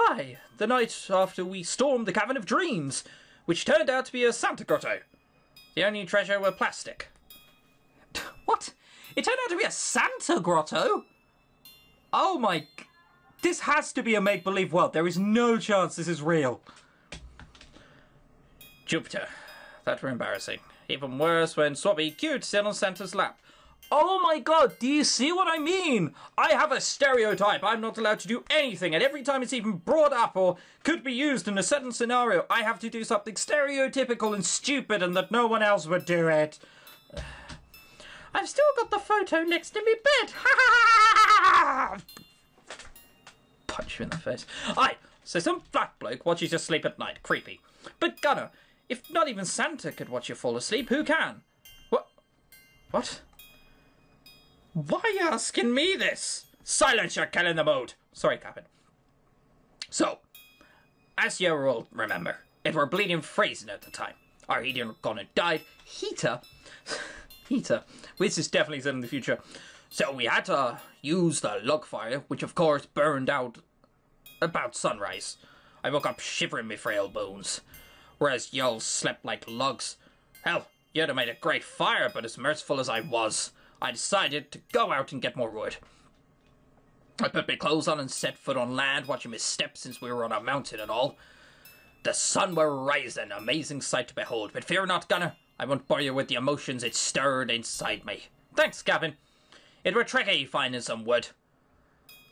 Aye, the night after we stormed the Cavern of Dreams, which turned out to be a Santa grotto. The only treasure were plastic. What? It turned out to be a Santa grotto? Oh my... This has to be a make-believe world. There is no chance this is real. Jupiter. That were embarrassing. Even worse when Swabby Cute sat on Santa's lap. Oh my god, do you see what I mean? I have a stereotype. I'm not allowed to do anything, and every time it's even brought up or could be used in a certain scenario, I have to do something stereotypical and stupid and that no one else would do it. I've still got the photo next to me bed. Punch you in the face. Aye, so some fat bloke watches you sleep at night. Creepy. But Gunner, if not even Santa could watch you fall asleep, who can? What? Why are you asking me this? Silence, you're killing the mood. Sorry, Captain. So, as you all remember, it were bleeding freezing at the time. Our heater gonna died. Heater? Which is definitely set in the future. So we had to use the log fire, which of course burned out about sunrise. I woke up shivering my frail bones, whereas y'all slept like logs. Hell, you'd have made a great fire, but as merciful as I was, I decided to go out and get more wood. I put my clothes on and set foot on land, watching my steps since we were on a mountain and all. The sun were rising, amazing sight to behold, but fear not, Gunner, I won't bore you with the emotions it stirred inside me. Thanks, Captain. It were tricky finding some wood.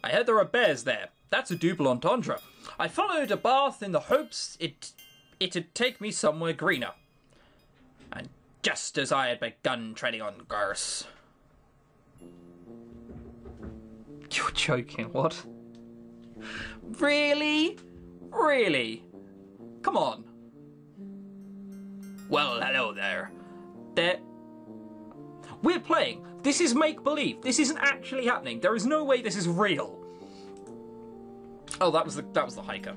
I heard there were bears there. That's a double entendre. I followed a path in the hopes it'd take me somewhere greener. And just as I had begun treading on grass... You're joking, what? Really? Really? Come on. Well, hello there. We're playing. This is make-believe. This isn't actually happening. There is no way this is real. Oh, that was the hiker.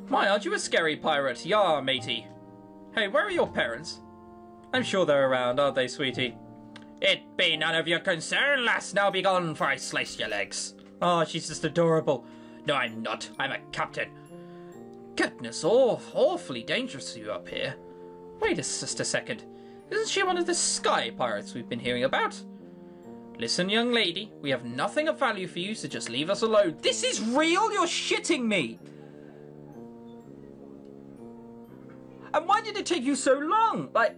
Why, aren't you a scary pirate? Yah, matey. Hey, where are your parents? I'm sure they're around, aren't they, sweetie? It be none of your concern, lass. Now be gone, for I slice your legs. Oh, she's just adorable. No, I'm not. I'm a captain. Goodness, awfully dangerous for you up here. Wait just a second. Isn't she one of the sky pirates we've been hearing about? Listen, young lady, we have nothing of value for you, so just leave us alone. This is real? You're shitting me! And why did it take you so long? Like...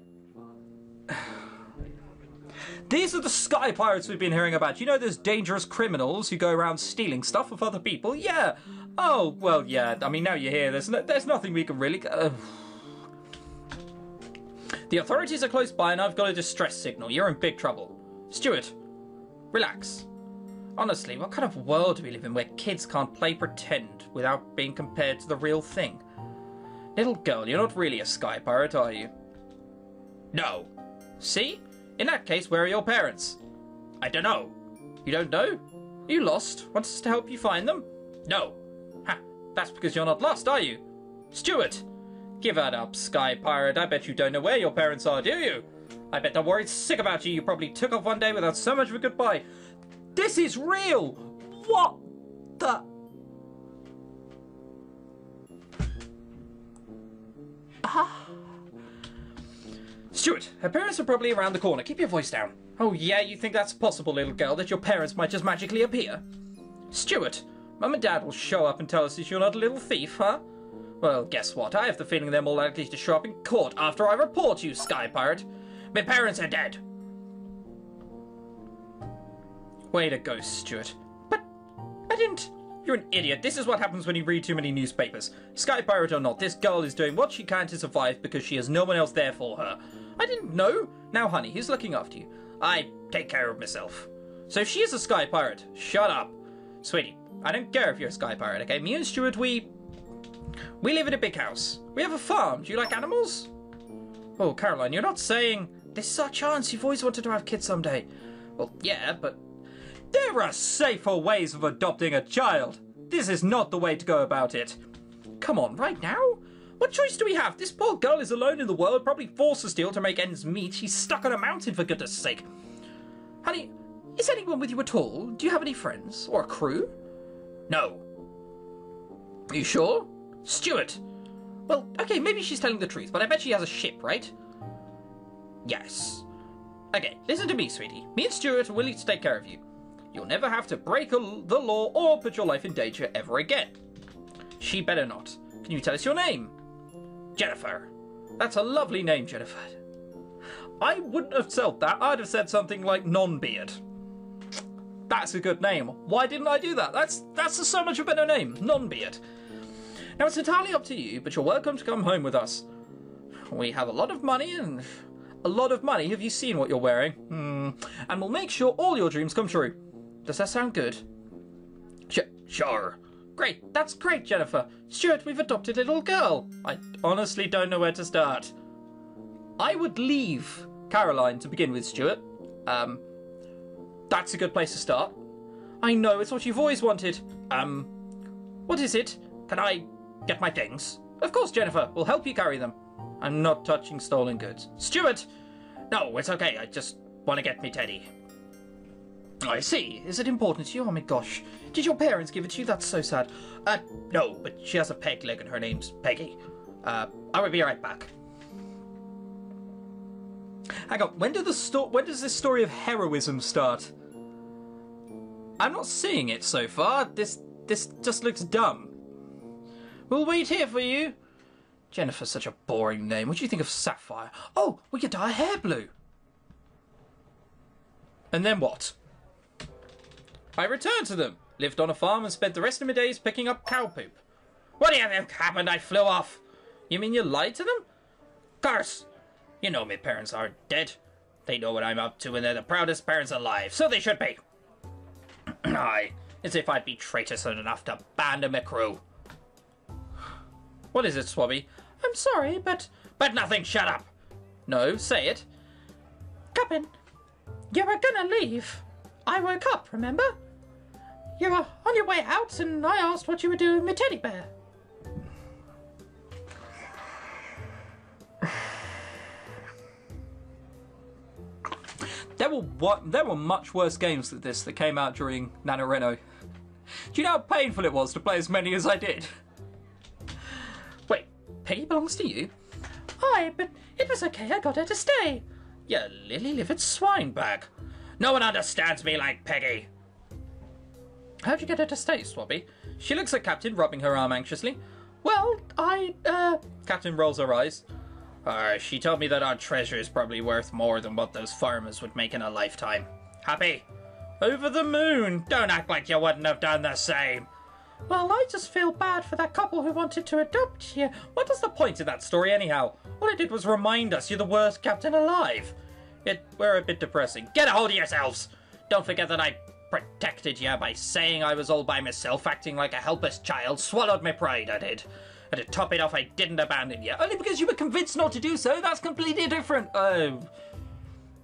These are the sky pirates we've been hearing about. You know those dangerous criminals who go around stealing stuff of other people? Yeah. Oh, well, yeah. I mean, now you're here. There's nothing we can really... The authorities are close by and I've got a distress signal. You're in big trouble. Stuart, relax. Honestly, what kind of world do we live in where kids can't play pretend without being compared to the real thing? Little girl, you're not really a sky pirate, are you? No. See? In that case, where are your parents? I don't know. You don't know? You lost? Want us to help you find them? No. Ha, that's because you're not lost, are you? Stuart! Give that up, sky pirate. I bet you don't know where your parents are, do you? I bet they're worried sick about you. You probably took off one day without so much of a goodbye. This is real! What the... Stuart, her parents are probably around the corner. Keep your voice down. Oh yeah, you think that's possible, little girl, that your parents might just magically appear? Stuart, Mum and Dad will show up and tell us that you're not a little thief, huh? Well, guess what? I have the feeling they're more likely to show up in court after I report you, Sky Pirate. My parents are dead. Way to go, Stuart. But I didn't... You're an idiot. This is what happens when you read too many newspapers. Sky Pirate or not, this girl is doing what she can to survive because she has no one else there for her. I didn't know. Now, honey, who's looking after you? I take care of myself. So if she is a Sky Pirate, shut up. Sweetie, I don't care if you're a Sky Pirate, okay? Me and Stuart, we live in a big house. We have a farm. Do you like animals? Oh, Caroline, you're not saying... This is our chance. You've always wanted to have kids someday. Well, yeah, but... There are safer ways of adopting a child. This is not the way to go about it. Come on, right now? What choice do we have? This poor girl is alone in the world, probably forced to steal to make ends meet. She's stuck on a mountain, for goodness sake. Honey, is anyone with you at all? Do you have any friends? Or a crew? No. Are you sure? Stuart. Well, okay, maybe she's telling the truth, but I bet she has a ship, right? Yes. Okay, listen to me, sweetie. Me and Stuart are willing to take care of you. You'll never have to break the law or put your life in danger ever again. She better not. Can you tell us your name? Jennifer. That's a lovely name, Jennifer. I wouldn't have said that. I'd have said something like Non-Beard. That's a good name. Why didn't I do that? That's so much a better name. Non-Beard. Now, it's entirely up to you, but you're welcome to come home with us. We have a lot of money and... A lot of money. Have you seen what you're wearing? And we'll make sure all your dreams come true. Does that sound good? Sure. Great. That's great, Jennifer. Stuart, we've adopted a little girl. I honestly don't know where to start. I would leave Caroline to begin with, Stuart. That's a good place to start. I know, it's what you've always wanted. What is it? Can I get my things? Of course, Jennifer. We'll help you carry them. I'm not touching stolen goods. Stuart! No, it's okay. I just want to get me teddy. I see. Is it important to you? Oh my gosh. Did your parents give it to you? That's so sad. No, but she has a peg leg and her name's Peggy. I will be right back. Hang on. When does this story of heroism start? I'm not seeing it so far. This just looks dumb. We'll wait here for you. Jennifer's such a boring name. What do you think of Sapphire? Oh, we could dye her hair blue. And then what? I returned to them, lived on a farm and spent the rest of my days picking up cow poop. What do you think happened? I flew off. You mean you lied to them? Of course. You know my parents aren't dead. They know what I'm up to and they're the proudest parents alive, so they should be. Aye, as if I'd be traitorous enough to abandon my crew. What is it, Swabby? I'm sorry, but nothing, shut up. No, say it. Captain, you were gonna leave. I woke up, remember? You were on your way out and I asked what you were doing with my teddy bear. There were much worse games than this that came out during NaNoWriMo. Do you know how painful it was to play as many as I did? Wait, Peggy belongs to you? Aye, but it was okay, I got her to stay. You lily-livered swine bag. No one understands me like Peggy. How'd you get her to stay, Swabby? She looks at Captain, rubbing her arm anxiously. Well, Captain rolls her eyes. She told me that our treasure is probably worth more than what those farmers would make in a lifetime. Happy? Over the moon. Don't act like you wouldn't have done the same. Well, I just feel bad for that couple who wanted to adopt you. What was the point of that story anyhow? All it did was remind us you're the worst captain alive. We're a bit depressing. Get a hold of yourselves. Don't forget that I protected you by saying I was all by myself, acting like a helpless child. Swallowed my pride, I did. And to top it off, I didn't abandon you. Only because you were convinced not to do so. That's completely different.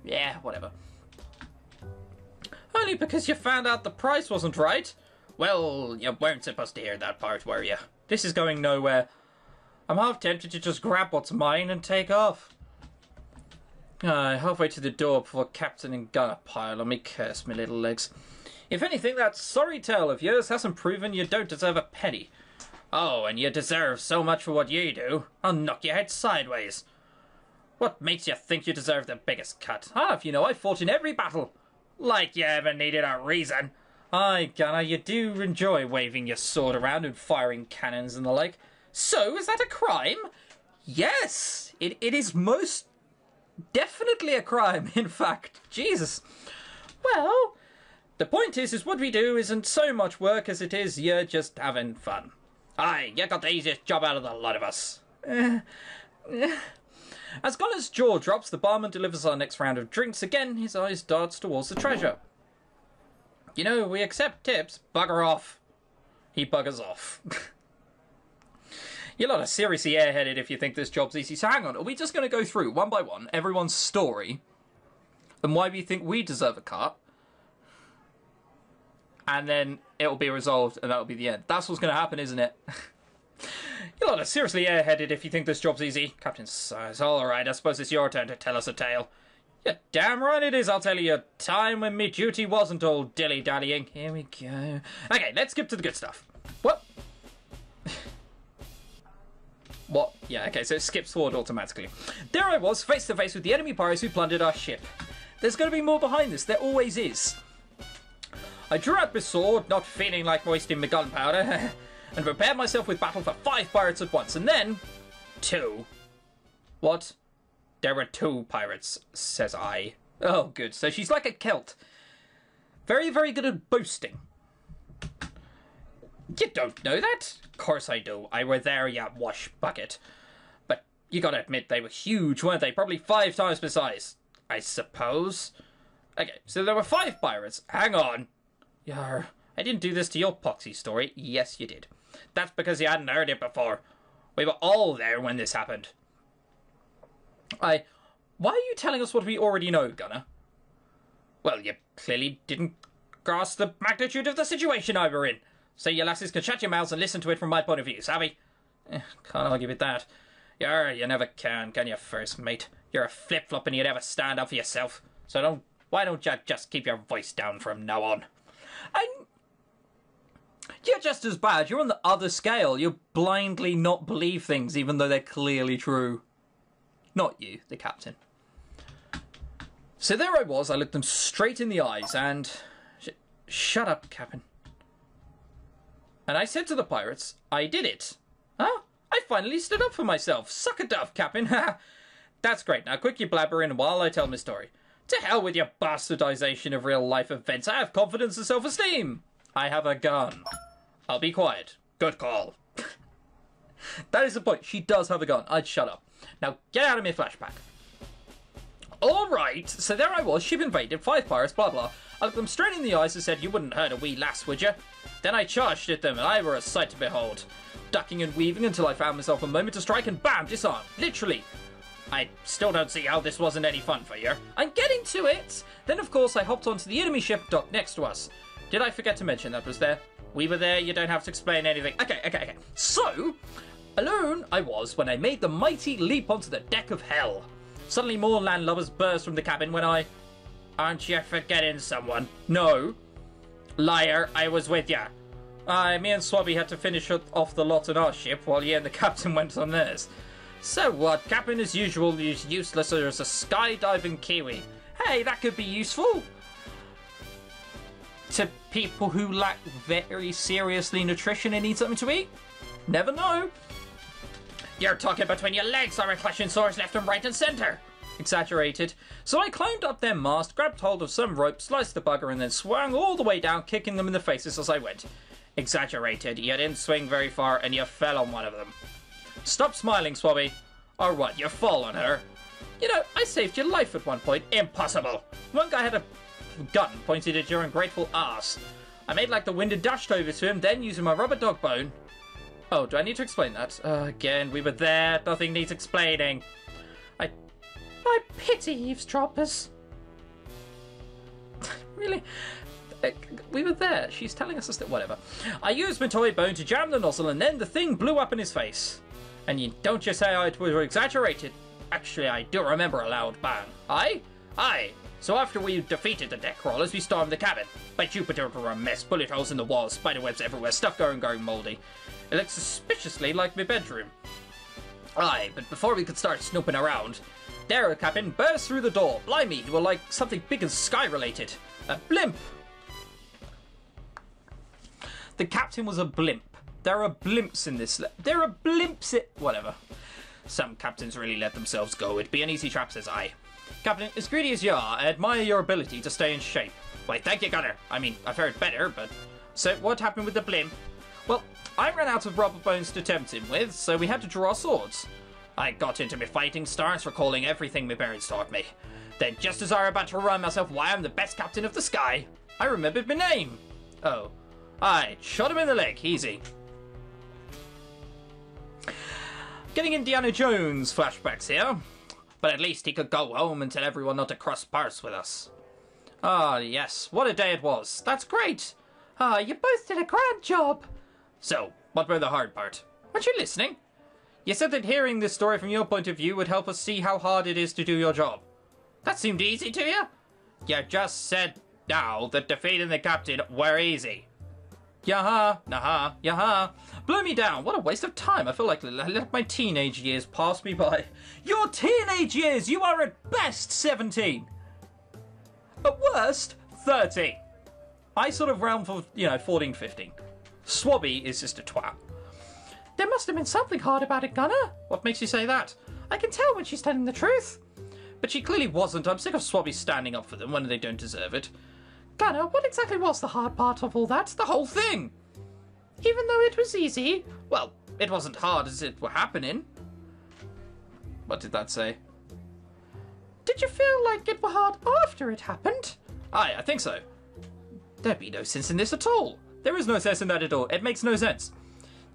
Yeah, whatever. Only because you found out the price wasn't right. Well, you weren't supposed to hear that part, were you? This is going nowhere. I'm half tempted to just grab what's mine and take off. Halfway to the door before Captain and Gunner pile on me, curse me little legs. If anything, that sorry tale of yours hasn't proven you don't deserve a penny. Oh, and you deserve so much for what you do. I'll knock your head sideways. What makes you think you deserve the biggest cut? Half, you know, I fought in every battle. Like you ever needed a reason. Aye, Gunner, you do enjoy waving your sword around and firing cannons and the like. So, is that a crime? Yes, it is most definitely a crime, in fact. Jesus. Well, the point is what we do isn't so much work as it is you're just having fun. Aye, you got the easiest job out of the lot of us. As Gunner's jaw drops, the barman delivers our next round of drinks. Again, his eyes darts towards the treasure. You know, we accept tips. Bugger off. He buggers off. You're not seriously airheaded if you think this job's easy. So hang on, are we just going to go through, one by one, everyone's story and why we think we deserve a cut? And then it'll be resolved and that'll be the end. That's what's going to happen, isn't it? You're not seriously airheaded if you think this job's easy. Captain sighs. Alright, I suppose it's your turn to tell us a tale. You're damn right it is. I'll tell you a time when me duty wasn't all dilly-dallying. Here we go. Okay, let's skip to the good stuff. What? What? Yeah, okay, so it skips forward automatically. There I was, face to face with the enemy pirates who plundered our ship. There's going to be more behind this. There always is. I drew out my sword, not feeling like moistening my gunpowder, and prepared myself with battle for 5 pirates at once, and then 2. What? There were 2 pirates, says I. Oh, good. So she's like a Celt. Very, very good at boasting. You don't know that? Of course I do. I were there, ya wash bucket. But you gotta admit, they were huge, weren't they? Probably 5 times my size, I suppose. Okay, so there were 5 pirates. Hang on. Yarr, I didn't do this to your poxy story. Yes, you did. That's because you hadn't heard it before. We were all there when this happened. Why are you telling us what we already know, Gunner? Well, you clearly didn't grasp the magnitude of the situation I were in. So you lasses can shut your mouths and listen to it from my point of view, savvy? Can't argue with that. You never can you, first mate? You're a flip-flop and you never stand up for yourself. So why don't you just keep your voice down from now on? And you're just as bad. You're on the other scale. You blindly not believe things even though they're clearly true. Not you, the captain. So there I was. I looked them straight in the eyes and... Shut up, Captain. And I said to the pirates, I did it. Huh? I finally stood up for myself. Suck a duff, Captain. That's great. Now quick your blabbering while I tell my story. To hell with your bastardization of real-life events. I have confidence and self-esteem. I have a gun. I'll be quiet. Good call. That is the point. She does have a gun. I'd shut up. Now get out of my flashback. Alright, so there I was, ship invaded, 5 pirates, blah blah. I looked them straight in the eyes and said, you wouldn't hurt a wee lass, would you? Then I charged at them, and I were a sight to behold. Ducking and weaving until I found myself a moment to strike and bam, disarmed. Literally. I still don't see how this wasn't any fun for you. I'm getting to it! Then of course I hopped onto the enemy ship docked next to us. Did I forget to mention that was there? We were there, you don't have to explain anything. Okay. So, alone I was when I made the mighty leap onto the deck of hell. Suddenly more landlubbers burst from the cabin when I... Aren't you forgetting someone? No. Liar, I was with ya. Me and Swabby had to finish off the lot on our ship while you and the captain went on theirs. So what? Captain as usual is useless as a skydiving Kiwi. Hey, that could be useful. To people who lack very seriously nutrition and need something to eat? Never know. You're talking between your legs, I clashing swords left and right and centre. Exaggerated. So I climbed up their mast, grabbed hold of some rope, sliced the bugger, and then swung all the way down, kicking them in the faces as I went. Exaggerated. You didn't swing very far, and you fell on one of them. Stop smiling, Swabby. Or what, you fall on her? You know, I saved your life at one point. Impossible. One guy had a gun pointed at your ungrateful ass. I made like the wind and dashed over to him, then using my rubber dog bone. Oh, do I need to explain that? Again, we were there. Nothing needs explaining. I pity eavesdroppers. Really? We were there. She's telling us that whatever. I used my toy bone to jam the nozzle and then the thing blew up in his face. And don't you say I was exaggerated. Actually, I do remember a loud bang. Aye. So after we defeated the deck crawlers, we stormed the cabin. By Jupiter, it were a mess. Bullet holes in the walls, spiderwebs everywhere, stuff going mouldy. It looked suspiciously like my bedroom. Aye, but before we could start snooping around, there a captain burst through the door. Blimey, he were like something big and sky-related. A blimp. The captain was a blimp. There are blimps in this. There are blimps in... Whatever. Some captains really let themselves go. It'd be an easy trap, says I. Captain, as greedy as you are, I admire your ability to stay in shape. Why, thank you, Gunner. I mean, I've heard better, but... So, what happened with the blimp? Well, I ran out of rubber bones to tempt him with, so we had to draw swords. I got into my fighting stance, recalling everything my parents taught me. Then, just as I were about to remind myself why I'm the best captain of the sky, I remembered my name. Oh. I shot him in the leg. Easy. Getting Indiana Jones flashbacks here. But at least he could go home and tell everyone not to cross paths with us. Ah, yes. What a day it was. That's great. Ah, you both did a grand job. So, what were the hard part? Weren't you listening? You said that hearing this story from your point of view would help us see how hard it is to do your job. That seemed easy to you? You just said now that defeating the captain were easy. Yaha, naha, yaha. Blow me down. What a waste of time. I feel like I let my teenage years pass me by. Your teenage years? You are at best 17. At worst, 30. I sort of round for, 14, 15. Swabby is just a twat. There must have been something hard about it, Gunner. What makes you say that? I can tell when she's telling the truth. But she clearly wasn't. I'm sick of Swabby standing up for them when they don't deserve it. Gunner, what exactly was the hard part of all that? The whole thing! Even though it was easy? Well, it wasn't hard as it were happening. What did that say? Did you feel like it were hard after it happened? Aye, I think so. There'd be no sense in this at all. There is no sense in that at all. It makes no sense.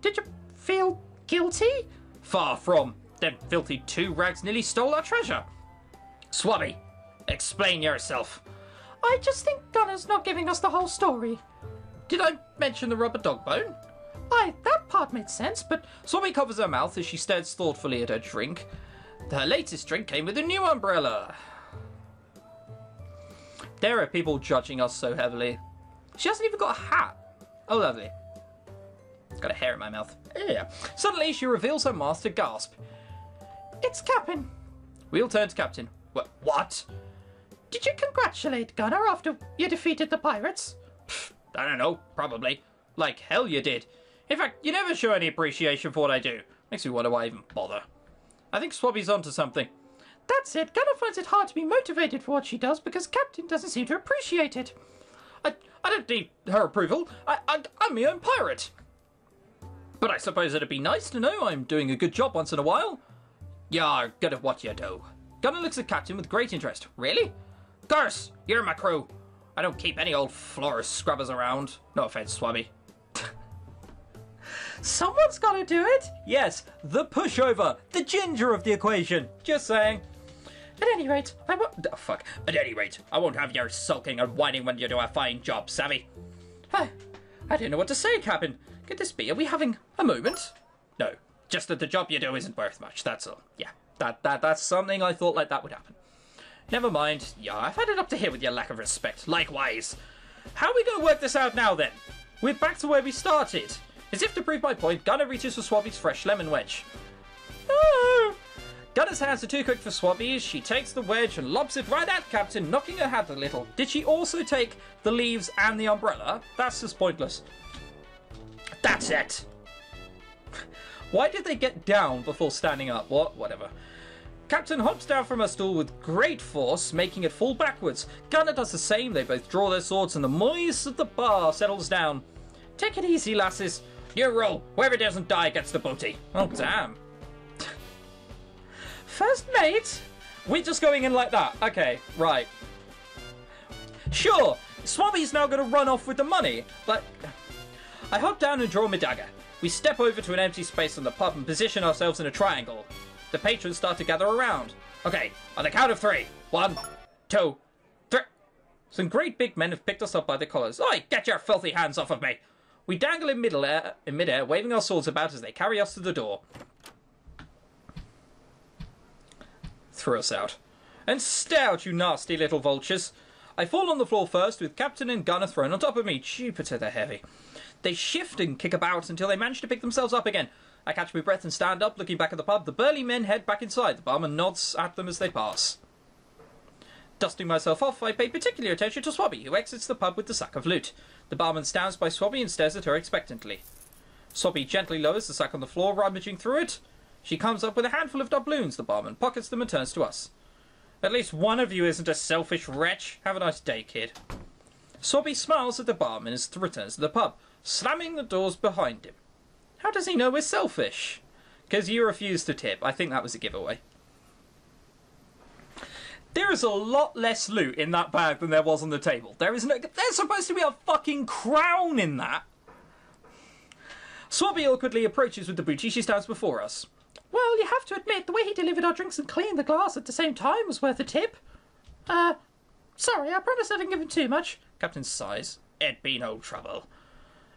Did you feel guilty? Far from. Them filthy two rags nearly stole our treasure. Swabby, explain yourself. I just think Gunner's not giving us the whole story. Did I mention the rubber dog bone? Aye, that part made sense, but... Swabby covers her mouth as she stares thoughtfully at her drink. Her latest drink came with a new umbrella. There are people judging us so heavily. She hasn't even got a hat. Oh, lovely. Got a hair in my mouth. Yeah. Suddenly, she reveals her mask to gasp. It's Captain. We all turn to Captain. What? Did you congratulate Gunner after you defeated the pirates? Pfft, I don't know. Probably. Like hell you did. In fact, you never show any appreciation for what I do. Makes me wonder why I even bother. I think Swabby's onto something. That's it. Gunner finds it hard to be motivated for what she does because Captain doesn't seem to appreciate it. I don't need her approval. I'm my own pirate. But I suppose it'd be nice to know I'm doing a good job once in a while. You're good at what you do. Gunner looks at Captain with great interest. Really? Curse, you're my crew. I don't keep any old floor scrubbers around. No offense, Swabby. Someone's got to do it. Yes, the pushover, the ginger of the equation. Just saying. At any rate, I won't... Oh, fuck. At any rate, I won't have your sulking and whining when you do a fine job, savvy? I don't know what to say, Captain. Could this be? Are we having a moment? No, just that the job you do isn't worth much, that's all. Yeah, that's something I thought like that would happen. Never mind. Yeah, I've had it up to here with your lack of respect. Likewise. How are we going to work this out now, then? We're back to where we started. As if to prove my point, Gunner reaches for Swabby's fresh lemon wedge. No! Gunner's hands are too quick for Swabby as she takes the wedge and lobs it right at Captain, knocking her hat a little. Did she also take the leaves and the umbrella? That's just pointless. That's it! Why did they get down before standing up? Whatever. Captain hops down from her stool with great force, making it fall backwards. Gunner does the same. They both draw their swords and the noise of the bar settles down. Take it easy, lasses. New rule. Whoever doesn't die gets the booty. Oh, damn. First mate? We're just going in like that. Okay, right. Sure, Swabby's now going to run off with the money, but... I hop down and draw my dagger. We step over to an empty space on the pub and position ourselves in a triangle. The patrons start to gather around. Okay, on the count of 3. 1, 2, 3. Some great big men have picked us up by the collars. Oi, get your filthy hands off of me! We dangle in midair, waving our swords about as they carry us to the door. Throw us out. And stay out, you nasty little vultures. I fall on the floor first, with Captain and Gunner thrown on top of me. Jupiter, they're heavy. They shift and kick about until they manage to pick themselves up again. I catch my breath and stand up, looking back at the pub. The burly men head back inside. The barman nods at them as they pass. Dusting myself off, I pay particular attention to Swabby, who exits the pub with the sack of loot. The barman stands by Swabby and stares at her expectantly. Swabby gently lowers the sack on the floor, rummaging through it. She comes up with a handful of doubloons. The barman pockets them and turns to us. At least one of you isn't a selfish wretch. Have a nice day, kid. Swabby smiles at the barman as he returns to the pub, slamming the doors behind him. How does he know we're selfish? Because you refused to tip. I think that was a giveaway. There is a lot less loot in that bag than there was on the table. There's supposed to be a fucking crown in that. Swabby awkwardly approaches with the booty. She stands before us. Well, you have to admit, the way he delivered our drinks and cleaned the glass at the same time was worth a tip. Sorry, I promise I didn't give him too much. Captain sighs. It'd be no trouble.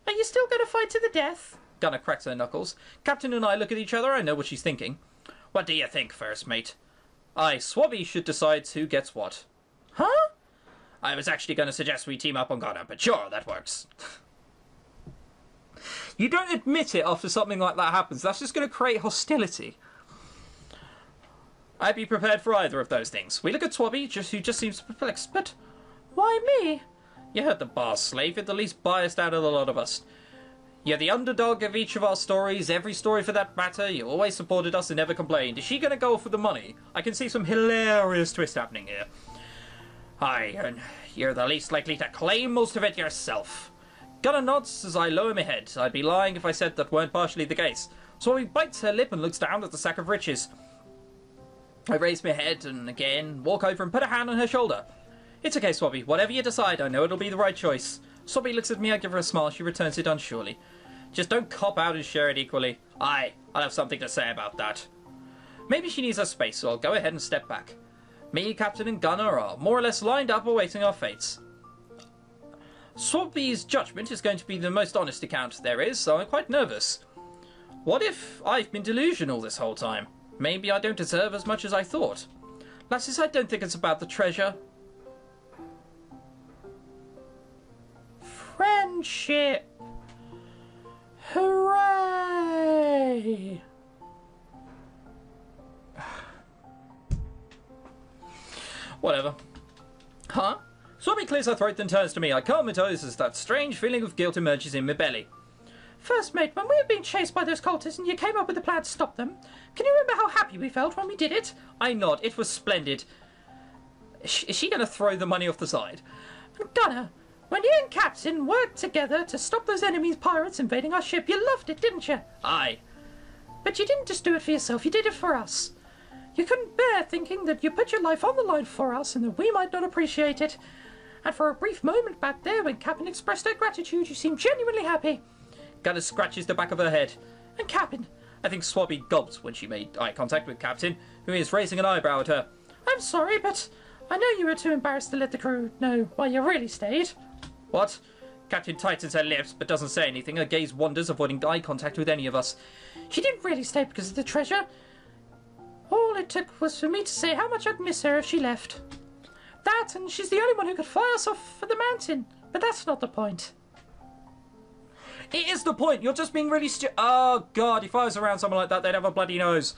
Are you still going to fight to the death? Gunner cracks her knuckles. Captain and I look at each other. I know what she's thinking. What do you think, first mate? Swabby should decide who gets what. Huh? I was actually going to suggest we team up on Gunner, but sure, that works. You don't admit it after something like that happens. That's just going to create hostility. I'd be prepared for either of those things. We look at Swabby, who just seems perplexed. But why me? You heard the boss, slave. You're the least biased out of the lot of us. You're the underdog of each of our stories, every story for that matter. You always supported us and never complained. Is she going to go for the money? I can see some hilarious twist happening here. Aye, and you're the least likely to claim most of it yourself. Gunner nods as I lower my head. I'd be lying if I said that weren't partially the case. Swabby bites her lip and looks down at the sack of riches. I raise my head and again walk over and put a hand on her shoulder. It's okay, Swabby. Whatever you decide, I know it'll be the right choice. Swabby looks at me, I give her a smile, she returns it unsurely. Just don't cop out and share it equally. Aye, I'll have something to say about that. Maybe she needs her space, so I'll go ahead and step back. Me, Captain and Gunner are more or less lined up awaiting our fates. Swabby's judgment is going to be the most honest account there is, so I'm quite nervous. What if I've been delusional this whole time? Maybe I don't deserve as much as I thought. Lasses, I don't think it's about the treasure. Friendship! Hooray! Whatever. Huh? Swabby clears her throat then turns to me. I comatose as that strange feeling of guilt emerges in my belly. First mate, when we were being chased by those cultists and you came up with a plan to stop them, can you remember how happy we felt when we did it? I nod. It was splendid. Is she going to throw the money off the side? And Gunner, when you and Captain worked together to stop those enemy's pirates invading our ship, you loved it, didn't you? Aye. But you didn't just do it for yourself, you did it for us. You couldn't bear thinking that you put your life on the line for us and that we might not appreciate it. And for a brief moment back there, when Captain expressed her gratitude, you seemed genuinely happy. Gunner scratches the back of her head. And Captain? I think Swabby gulped when she made eye contact with Captain, who is raising an eyebrow at her. I'm sorry, but I know you were too embarrassed to let the crew know why you really stayed. What? Captain tightens her lips but doesn't say anything. Her gaze wanders, avoiding eye contact with any of us. She didn't really stay because of the treasure. All it took was for me to say how much I'd miss her if she left. That, and she's the only one who could fly us off for the mountain. But that's not the point. It is the point. You're just being really Oh, God. If I was around someone like that, they'd have a bloody nose.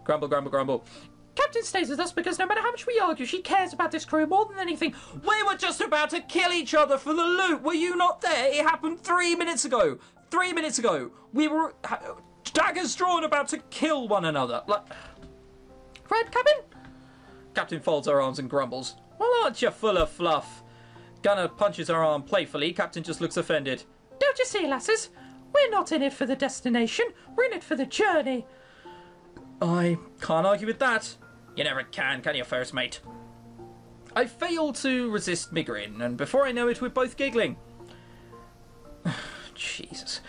Grumble, grumble, grumble. Captain stays with us because no matter how much we argue, she cares about this crew more than anything. We were just about to kill each other for the loot. Were you not there? It happened 3 minutes ago. 3 minutes ago. We were daggers drawn about to kill one another. Right, Captain? Captain folds her arms and grumbles. Well, aren't you full of fluff? Gunner punches her arm playfully. Captain just looks offended. Don't you see, lasses? We're not in it for the destination. We're in it for the journey. I can't argue with that. You never can you, first mate? I fail to resist my grin, and before I know it, we're both giggling. Jesus.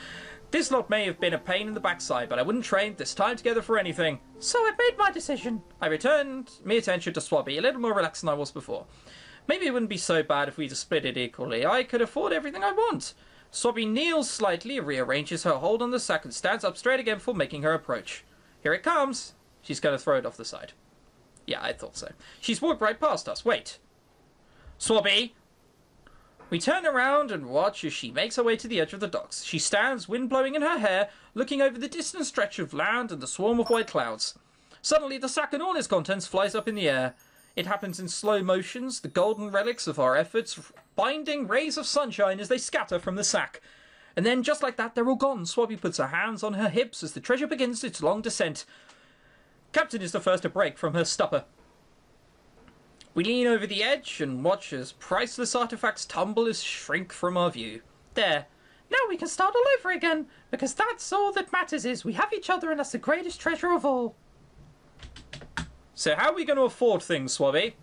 This lot may have been a pain in the backside, but I wouldn't trade this time together for anything. So I've made my decision. I returned my attention to Swabby, a little more relaxed than I was before. Maybe it wouldn't be so bad if we just split it equally. I could afford everything I want. Swabby kneels slightly, rearranges her hold on the sack, and stands up straight again before making her approach. Here it comes. She's going to throw it off the side. Yeah, I thought so. She's walked right past us. Wait. Swabby! We turn around and watch as she makes her way to the edge of the docks. She stands, wind blowing in her hair, looking over the distant stretch of land and the swarm of white clouds. Suddenly, the sack and all its contents flies up in the air. It happens in slow motions, the golden relics of our efforts, binding rays of sunshine as they scatter from the sack. And then, just like that, they're all gone. Swabby puts her hands on her hips as the treasure begins its long descent. Captain is the first to break from her stupor. We lean over the edge and watch as priceless artifacts tumble and shrink from our view. There. Now we can start all over again, because that's all that matters is we have each other and that's the greatest treasure of all. So how are we going to afford things, Swabby?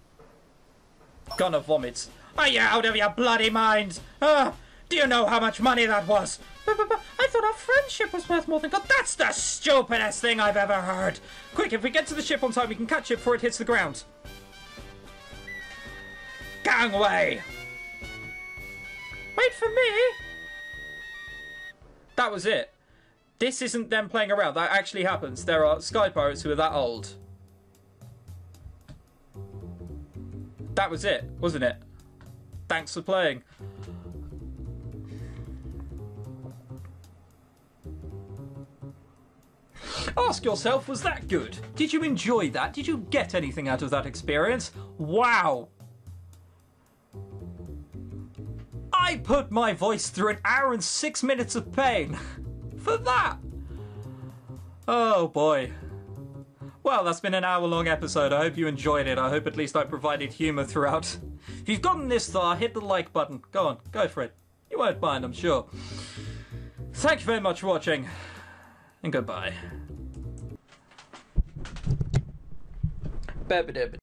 Gonna vomit. Are you out of your bloody mind? Do you know how much money that was? But I thought our friendship was worth more than God. That's the stupidest thing I've ever heard. Quick, if we get to the ship on time, we can catch it before it hits the ground. Gangway! Wait for me! That was it. This isn't them playing around. That actually happens. There are sky pirates who are that old. That was it, wasn't it? Thanks for playing. Ask yourself, was that good? Did you enjoy that? Did you get anything out of that experience? Wow! I put my voice through an hour and 6 minutes of pain. For that! Oh boy. Well, that's been an hour-long episode. I hope you enjoyed it. I hope at least I provided humour throughout. If you've gotten this far, hit the like button. Go on, go for it. You won't mind, I'm sure. Thank you very much for watching, and goodbye.